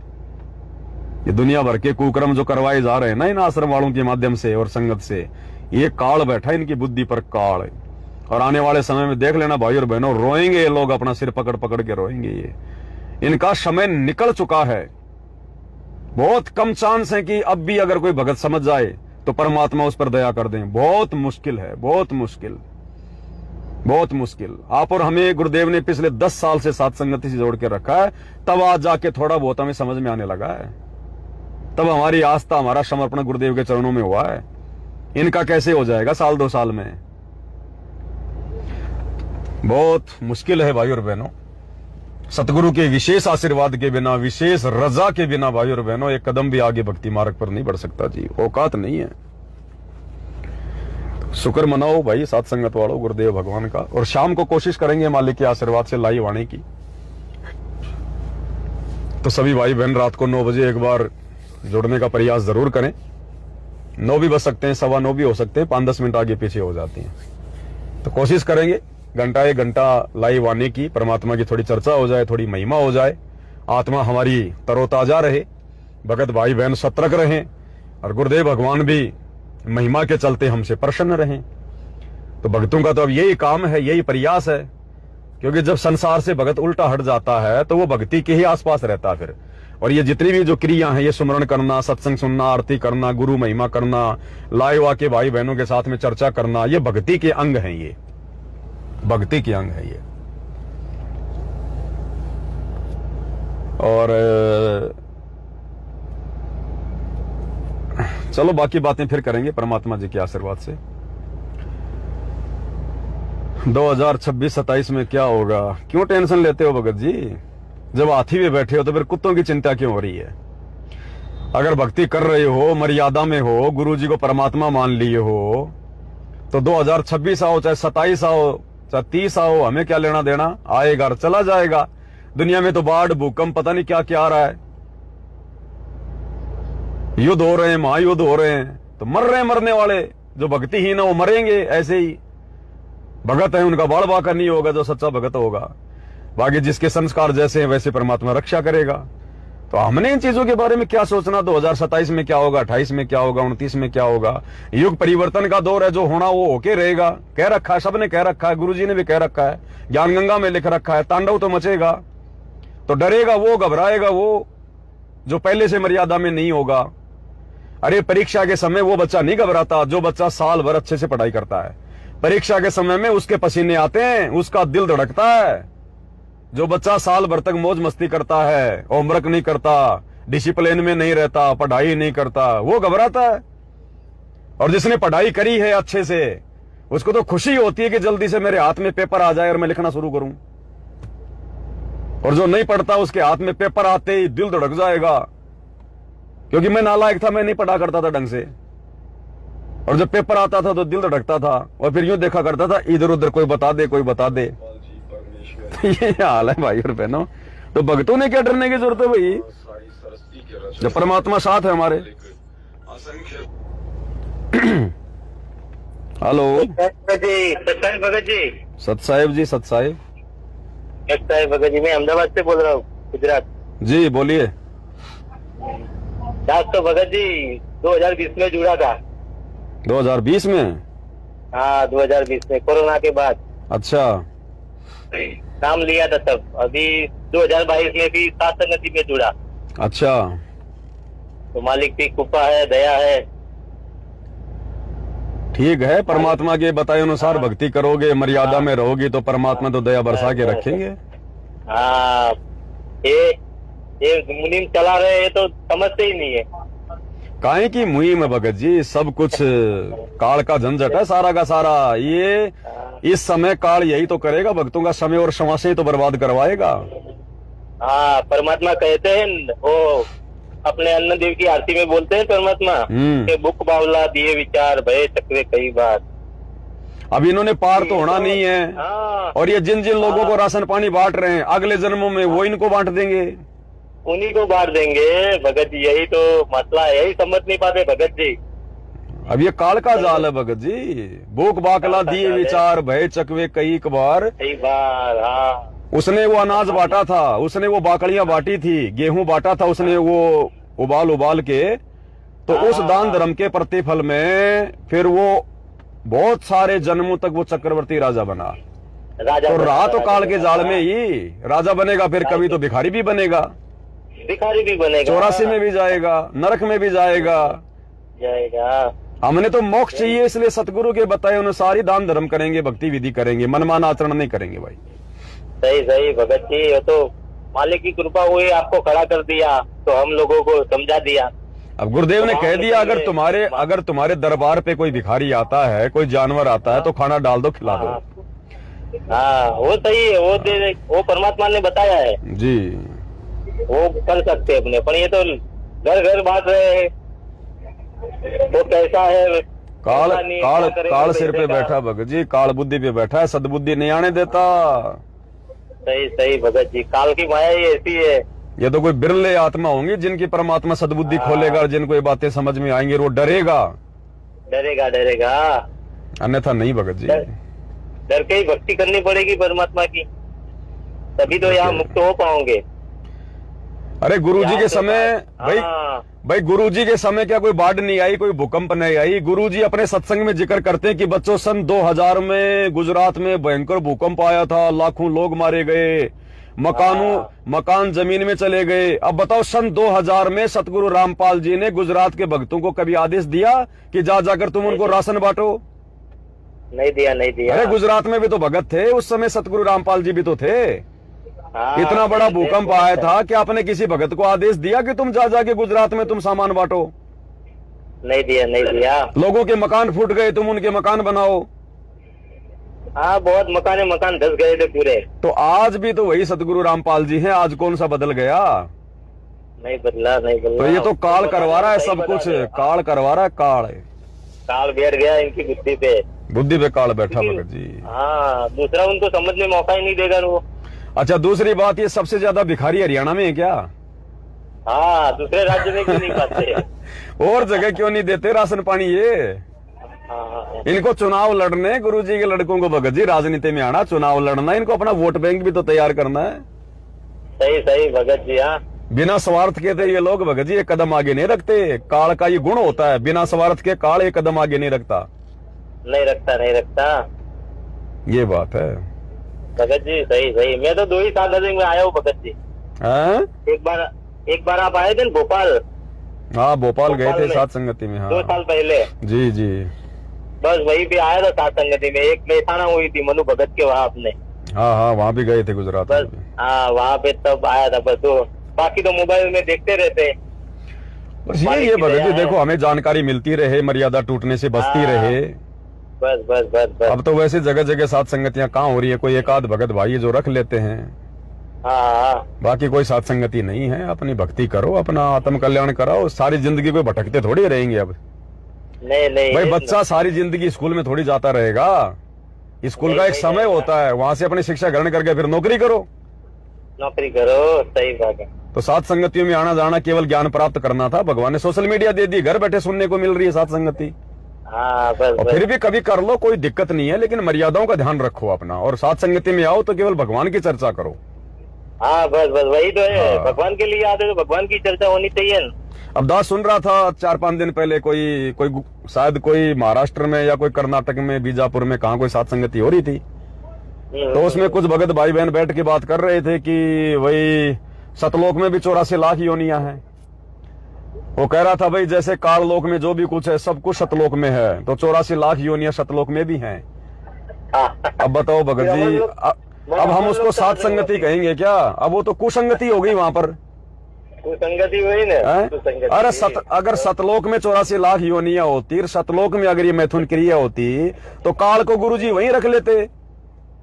ये दुनिया भर के कुकर्म जो करवाए जा रहे हैं ना इन आश्रम वालों के माध्यम से और संगत से, ये काल बैठा है इनकी बुद्धि पर, काल। और आने वाले समय में देख लेना भाई और बहनों, रोएंगे ये लोग, अपना सिर पकड़ पकड़ के रोएंगे। ये इनका समय निकल चुका है। बहुत कम चांस है कि अब भी अगर कोई भगत समझ जाए तो परमात्मा उस पर दया कर दें। बहुत मुश्किल है, बहुत मुश्किल, बहुत मुश्किल। आप और हमें गुरुदेव ने पिछले 10 साल से साथ संगति से जोड़ के रखा है, तब आज जाके थोड़ा बहुत हमें समझ में आने लगा है। तब हमारी आस्था, हमारा समर्पण गुरुदेव के चरणों में हुआ है। इनका कैसे हो जाएगा साल 2 साल में? बहुत मुश्किल है भाई और बहनों। सतगुरु के विशेष आशीर्वाद के बिना, विशेष रजा के बिना भाई और बहनों एक कदम भी आगे भक्ति मार्ग पर नहीं बढ़ सकता जी, औकात नहीं है। शुक्र मनाओ भाई साथ संगत वालों गुरुदेव भगवान का। और शाम को कोशिश करेंगे मालिक के आशीर्वाद से लाइव आने की। तो सभी भाई बहन रात को 9 बजे एक बार जुड़ने का प्रयास जरूर करें। 9 भी बज सकते हैं, 9:15 भी हो सकते हैं, 5-10 मिनट आगे पीछे हो जाती हैं। तो कोशिश करेंगे घंटा 1 घंटा लाइव आने की, परमात्मा की थोड़ी चर्चा हो जाए, थोड़ी महिमा हो जाए, आत्मा हमारी तरोताजा रहे, भगत भाई बहन सतर्क रहें, और गुरुदेव भगवान भी महिमा के चलते हमसे प्रसन्न रहें। तो भक्तों का तो अब यही काम है, यही प्रयास है, क्योंकि जब संसार से भगत उल्टा हट जाता है तो वो भक्ति के ही आसपास रहता फिर। और ये जितनी भी जो क्रिया हैं, ये सुमरण करना, सत्संग सुनना, आरती करना, गुरु महिमा करना, लाइव आके भाई बहनों के साथ में चर्चा करना, ये भक्ति के अंग हैं, ये भक्ति के अंग है ये। और चलो बाकी बातें फिर करेंगे परमात्मा जी के आशीर्वाद से। 2026-27 में क्या होगा, क्यों टेंशन लेते हो भगत जी? जब हाथी में बैठे हो तो फिर कुत्तों की चिंता क्यों हो रही है? अगर भक्ति कर रहे हो, मर्यादा में हो, गुरु जी को परमात्मा मान लिए हो, तो 2026 आओ चाहे 27 आओ चाहे 30 आओ, हमें क्या लेना देना? आएगा और चला जाएगा। दुनिया में तो बाढ़, भूकंप, पता नहीं क्या क्या आ रहा है, युद्ध हो रहे हैं, महायुद्ध हो रहे हैं, तो मर रहे हैं मरने वाले। जो भक्तिहीन है वो मरेंगे ऐसे ही। भगत है उनका बाढ़ बाका नहीं होगा, जो सच्चा भगत होगा। बाकी जिसके संस्कार जैसे हैं वैसे परमात्मा रक्षा करेगा। तो हमने इन चीजों के बारे में क्या सोचना? 2027 में क्या होगा, 28 में क्या होगा, 29 में क्या होगा? युग परिवर्तन का दौर है, जो होना वो होके रहेगा। कह रखा है, सबने कह रखा है, गुरुजी ने भी कह रखा है, ज्ञान गंगा में लिख रखा है, तांडव तो मचेगा। तो डरेगा वो, घबराएगा वो जो पहले से मर्यादा में नहीं होगा। अरे परीक्षा के समय वो बच्चा नहीं घबराता जो बच्चा साल भर अच्छे से पढ़ाई करता है। परीक्षा के समय में उसके पसीने आते हैं, उसका दिल धड़कता है। जो बच्चा साल भर तक मौज मस्ती करता है, होमवर्क नहीं करता, डिसिप्लिन में नहीं रहता, पढ़ाई नहीं करता, वो घबराता है। और जिसने पढ़ाई करी है अच्छे से, उसको तो खुशी होती है कि जल्दी से मेरे हाथ में पेपर आ जाए और मैं लिखना शुरू करूं। और जो नहीं पढ़ता उसके हाथ में पेपर आते ही दिल धड़क जाएगा, क्योंकि मैं नालायक था, मैं नहीं पढ़ा करता था ढंग से। और जब पेपर आता था तो दिल धड़कता था, और फिर यूं देखा करता था इधर उधर कोई बता दे, कोई बता दे। ये हाल है भाई और बहनों। तो भक्तों ने क्या डरने की जरूरत है भाई, जब परमात्मा साथ है हमारे। हेलो भगत जी। सत साहेब जी, सत साहेब भगत जी, मैं अहमदाबाद से बोल रहा हूँ, गुजरात। जी बोलिए। दास तो भगत जी 2020 में जुड़ा था। 2020 में? हाँ 2020 में, कोरोना के बाद। अच्छा, नाम लिया था तब। अभी 2022 में भी सात संगति में जुड़ा। अच्छा, तो मालिक की कृपा है, दया है। ठीक है। परमात्मा के बताए अनुसार भक्ति करोगे, मर्यादा में रहोगे तो परमात्मा तो दया बरसा के रखेंगे। हाँ, ये मुनीम चला रहे हैं तो समझते ही नहीं है। काहे की मुहिम है भगत जी, सब कुछ काल का झंझट है सारा का सारा। ये इस समय काल यही तो करेगा, भक्तों का समय और श्वासें तो बर्बाद करवाएगा। हाँ, परमात्मा कहते हैं, वो अपने अन्न देव की आरती में बोलते हैं परमात्मा के बुक बावला दिए विचार भय चक्रे कई बार। अब इन्होंने पार तो होना नहीं है। हाँ, और ये जिन जिन लोगों को राशन पानी बांट रहे हैं, अगले जन्मों में वो इनको बांट देंगे, उन्हीं को बांट देंगे। भगत जी यही तो मसला है, यही समझ नहीं पाते भगत जी। अब ये काल का जाल है भगत जी। भूख बाकला दिए विचार भय चकवे कई बार। हाँ, उसने वो अनाज बांटा था, उसने वो बाकड़ियां बांटी थी, गेहूं बांटा था उसने, वो उबाल उबाल के। तो उस दान धर्म के प्रतिफल में फिर वो बहुत सारे जन्मों तक वो चक्रवर्ती राजा बना। तो रहा तो काल के जाल में ही राजा बनेगा, फिर कभी तो भिखारी भी बनेगा, भिखारी भी बनेगा, 84 में भी जाएगा, नरक में भी जाएगा। हमने तो मोक्ष चाहिए, इसलिए सतगुरु के बताए अनुसार ही दान धर्म करेंगे, भक्ति विधि करेंगे, मनमाना आचरण नहीं करेंगे भाई। सही सही भगत जी, ये तो मालिक की कृपा हुई, आपको खड़ा कर दिया तो हम लोगों को समझा दिया। अब गुरुदेव ने कह दिया, अगर तुम्हारे दरबार पे कोई भिखारी आता है, कोई जानवर आता है, तो खाना डाल दो, खिला दो। हाँ, वो सही है, वो परमात्मा ने बताया है जी, वो कर सकते अपने। पर ये तो घर घर बात रहे, वो कैसा है, काल सिर पे बैठा भगत जी, काल बुद्धि पे बैठा है, सदबुद्धि नहीं आने देता। सही सही भगत जी, काल की माया ही ऐसी है। ये तो कोई बिरले आत्मा होंगी जिनकी परमात्मा सदबुद्धि खोलेगा, जिनको ये बातें समझ में आएंगी, वो डरेगा अन्यथा नहीं भगत जी। डर के ही भक्ति करनी पड़ेगी परमात्मा की, तभी तो यहाँ मुक्त हो पाओगे। अरे गुरुजी के समय भाई गुरुजी के समय क्या कोई बाढ़ नहीं आई, कोई भूकंप नहीं आई। गुरुजी अपने सत्संग में जिक्र करते हैं कि बच्चों सन 2000 में गुजरात में भयंकर भूकंप आया था, लाखों लोग मारे गए, मकान जमीन में चले गए। अब बताओ सन 2000 में सतगुरु रामपाल जी ने गुजरात के भक्तों को कभी आदेश दिया कि जाकर तुम उनको राशन बांटो? नहीं दिया। अरे गुजरात में भी तो भगत थे उस समय, सतगुरु रामपाल जी भी तो थे। इतना बड़ा भूकंप आया था कि आपने किसी भगत को आदेश दिया कि तुम जाके गुजरात में तुम सामान बांटो? नहीं दिया, नहीं दिया। लोगों के मकान फूट गए, तुम उनके मकान बनाओ। हाँ, बहुत मकान धस गए थे पूरे। तो आज भी तो वही सतगुरु रामपाल जी हैं, आज कौन सा बदल गया? नहीं बदला, नहीं बदला। तो ये तो काल करवा रहा है सब कुछ, काल करवा रहा है, काल बैठ गया इनकी बुद्धि पे काल बैठा भगत जी। हाँ, दूसरा उनको समझने मौका ही नहीं देगा वो। अच्छा, दूसरी बात, ये सबसे ज्यादा भिखारी हरियाणा में है क्या? हाँ, दूसरे राज्य में क्यों नहीं पाते? और जगह क्यों नहीं देते राशन पानी ये? हाँ, इनको चुनाव लड़ने, गुरुजी के लड़कों को भगत जी राजनीति में आना, चुनाव लड़ना, इनको अपना वोट बैंक भी तो तैयार करना है। सही भगत जी। हाँ, बिना स्वार्थ के थे ये लोग भगत जी एक कदम आगे नहीं रखते। काल का ये गुण होता है, बिना स्वार्थ के काल एक कदम आगे नहीं रखता। नहीं रखता। ये बात है भगत जी। सही। मैं तो 2 ही साल में आया हूँ भगत जी। हैं? एक बार आप आए थे भोपाल। हाँ, भोपाल गए थे सात संगति में। हाँ, 2 साल पहले। जी। बस वहीं पे आया था सात संगति में। एक मेहसाना हुई थी मनु भगत के वहाँ आपने। हाँ, वहाँ भी गए थे गुजरात बस। में। हाँ, वहाँ पे तब आया था बस। तो बाकी तो मोबाइल में देखते रहते। बस ये भगत जी देखो, हमें जानकारी मिलती रहे, मर्यादा टूटने से बचती रहे। बस। अब तो वैसे जगह जगह सात संगतियां कहाँ हो रही है, कोई एक आध भगत भाई जो रख लेते हैं। हाँ, बाकी कोई सात संगति नहीं है। अपनी भक्ति करो, अपना आत्म कल्याण कराओ, सारी जिंदगी को भटकते थोड़ी रहेंगे। अब नहीं भाई, बच्चा सारी जिंदगी स्कूल में थोड़ी जाता रहेगा। स्कूल का एक समय होता है, वहां से अपनी शिक्षा ग्रहण करके फिर नौकरी करो। सही बात है। तो सात संगतियों में आना जाना केवल ज्ञान प्राप्त करना था। भगवान ने सोशल मीडिया दे दी, घर बैठे सुनने को मिल रही है सात संगति। हाँ, बस। और फिर भी कभी कर लो, कोई दिक्कत नहीं है, लेकिन मर्यादाओं का ध्यान रखो अपना। और सात संगति में आओ तो केवल भगवान की चर्चा करो। हाँ, बस वही तो है। हाँ। भगवान के लिए आते तो भगवान की चर्चा होनी चाहिए ना। अब दास सुन रहा था 4-5 दिन पहले, कोई शायद कोई महाराष्ट्र में या कोई कर्नाटक में, बीजापुर में, कहाँ कोई सात संगति हो रही थी। तो उसमें कुछ भगत भाई बहन बैठ के बात कर रहे थे कि वही सतलोक में भी 84 लाख योनियां हैं। वो कह रहा था भाई, जैसे काल लोक में जो भी कुछ है सब कुछ सतलोक में है, तो 84 लाख योनियां सतलोक में भी हैं। अब बताओ भगत जी, अब हम उसको सात संगति कहेंगे क्या? अब वो तो कुसंगति हो गई वहां पर। कुसंगति हुई ना। अरे अगर सतलोक में 84 लाख योनियां होती, सतलोक में अगर ये मैथुन क्रिया होती, तो काल को गुरुजी वहीं रख लेते।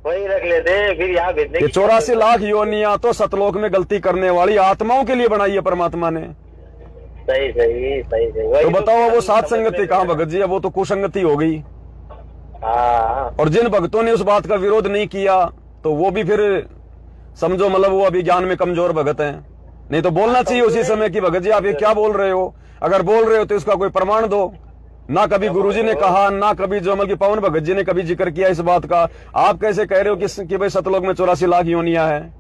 फिर यहाँ भेजने। 84 लाख योनियां तो सतलोक में गलती करने वाली आत्माओं के लिए बनाई है परमात्मा ने। सही। तो बताओ, वो सात संगति कहाँ भगत जी? अब वो तो कुसंगति हो गई। हाँ। और जिन भक्तों ने उस बात का विरोध नहीं किया, तो वो भी फिर समझो मतलब वो अभी ज्ञान में कमजोर भगत हैं। नहीं तो बोलना चाहिए उसी समय कि भगत जी आप ये क्या बोल रहे हो। अगर बोल रहे हो तो इसका कोई प्रमाण दो। ना कभी गुरुजी ने कहा, ना कभी जो मतलब पवन भगत जी ने कभी जिक्र किया इस बात का। आप कैसे कह रहे हो कि भाई सतलोक में 84 लाख योनियां हैं?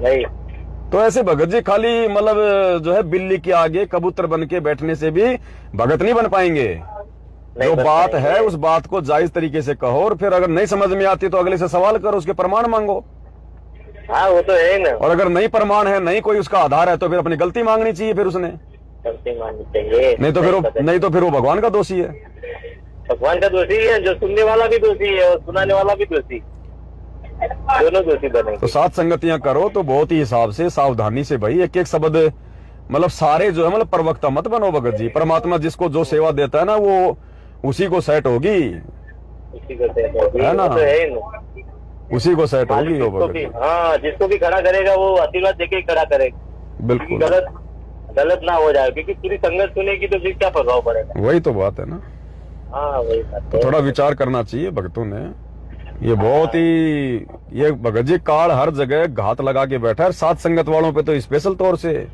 नहीं। तो ऐसे भगत जी खाली मतलब जो है बिल्ली के आगे कबूतर बन के बैठने से भी भगत नहीं बन पाएंगे। जो बात है उस बात को जायज तरीके से कहो, और फिर अगर नहीं समझ में आती तो अगले से सवाल करो, उसके प्रमाण मांगो। हाँ, वो तो है ना। और अगर नहीं प्रमाण है, नहीं कोई उसका आधार है, तो फिर अपनी गलती मांगनी चाहिए। फिर उसने गलती मांगनी चाहिए। नहीं तो फिर वो भगवान का दोषी है। भगवान का दोषी है, जो सुनने वाला भी दोषी है और सुनाने वाला भी दोषी, दोनों दोषी बने। तो सात संगतियां करो तो बहुत ही हिसाब से, सावधानी से भाई। एक एक शब्द मतलब सारे जो है मतलब प्रवक्ता मत बनो भगत जी। परमात्मा जिसको जो सेवा देता है ना, वो उसी को सेट होगी, है ना? उसी को सेट होगी वो भगत जी। हाँ, जिसको भी खड़ा करेगा वो आशीर्वाद देके ही खड़ा करेगा। बिल्कुल गलत ना हो जाए, क्योंकि पूरी संगत सुनेगी तो फिर क्या प्रभाव पड़ेगा। वही तो बात है ना। हाँ, वही बात। तो थोड़ा विचार करना चाहिए भक्तों ने। ये बहुत ही, ये भगत जी काल हर जगह घात लगा के बैठा है। सात संगत वालों पे तो स्पेशल तौर से।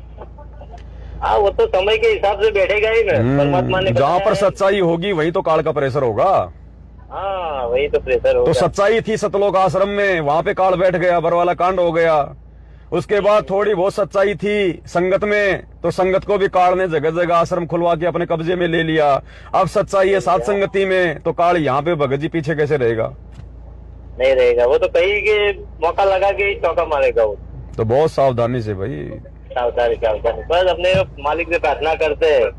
हाँ, वो तो समय के हिसाब से बैठेगा ही ना। परमात्मा ने जहाँ पर सच्चाई होगी वहीं तो काल का प्रेशर होगा। हाँ, वही तो प्रेशर होगा। तो सच्चाई थी सतलोक आश्रम में, वहां पे काल बैठ गया, बरवाला कांड हो गया। उसके बाद थोड़ी बहुत सच्चाई थी संगत में, तो संगत को भी काल ने जगह जगह आश्रम खुलवा के अपने कब्जे में ले लिया। अब सच्चाई है सात संगति में, तो काल यहाँ पे भगत जी पीछे कैसे रहेगा? नहीं रहेगा। वो तो कहीं के मौका लगा के चौका मारेगा वो। तो बहुत सावधानी से भाई, सावधानी। बस अपने मालिक से प्रार्थना करते हैं,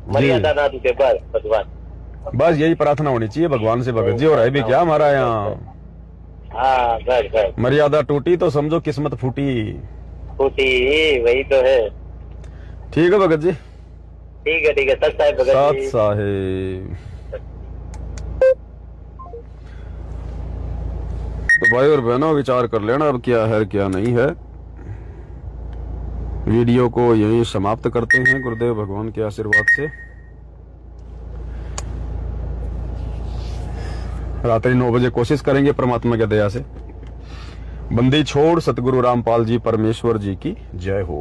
मर्यादा ना टूटे पर भगवान। बस यही प्रार्थना होनी चाहिए भगवान से भगत जी। और है भी क्या हमारा यहाँ। हाँ, बस। मर्यादा टूटी तो समझो किस्मत फूटी। वही तो है। ठीक है भगत जी। ठीक है सत साहिब भगत सत जी। साहिब। तो भाई और बहनों विचार कर लेना अब क्या है क्या नहीं है। वीडियो को यहीं समाप्त करते हैं गुरुदेव भगवान के आशीर्वाद से। रात्रि 9 बजे कोशिश करेंगे परमात्मा की दया से। बंदी छोड़ सतगुरु रामपाल जी परमेश्वर जी की जय हो।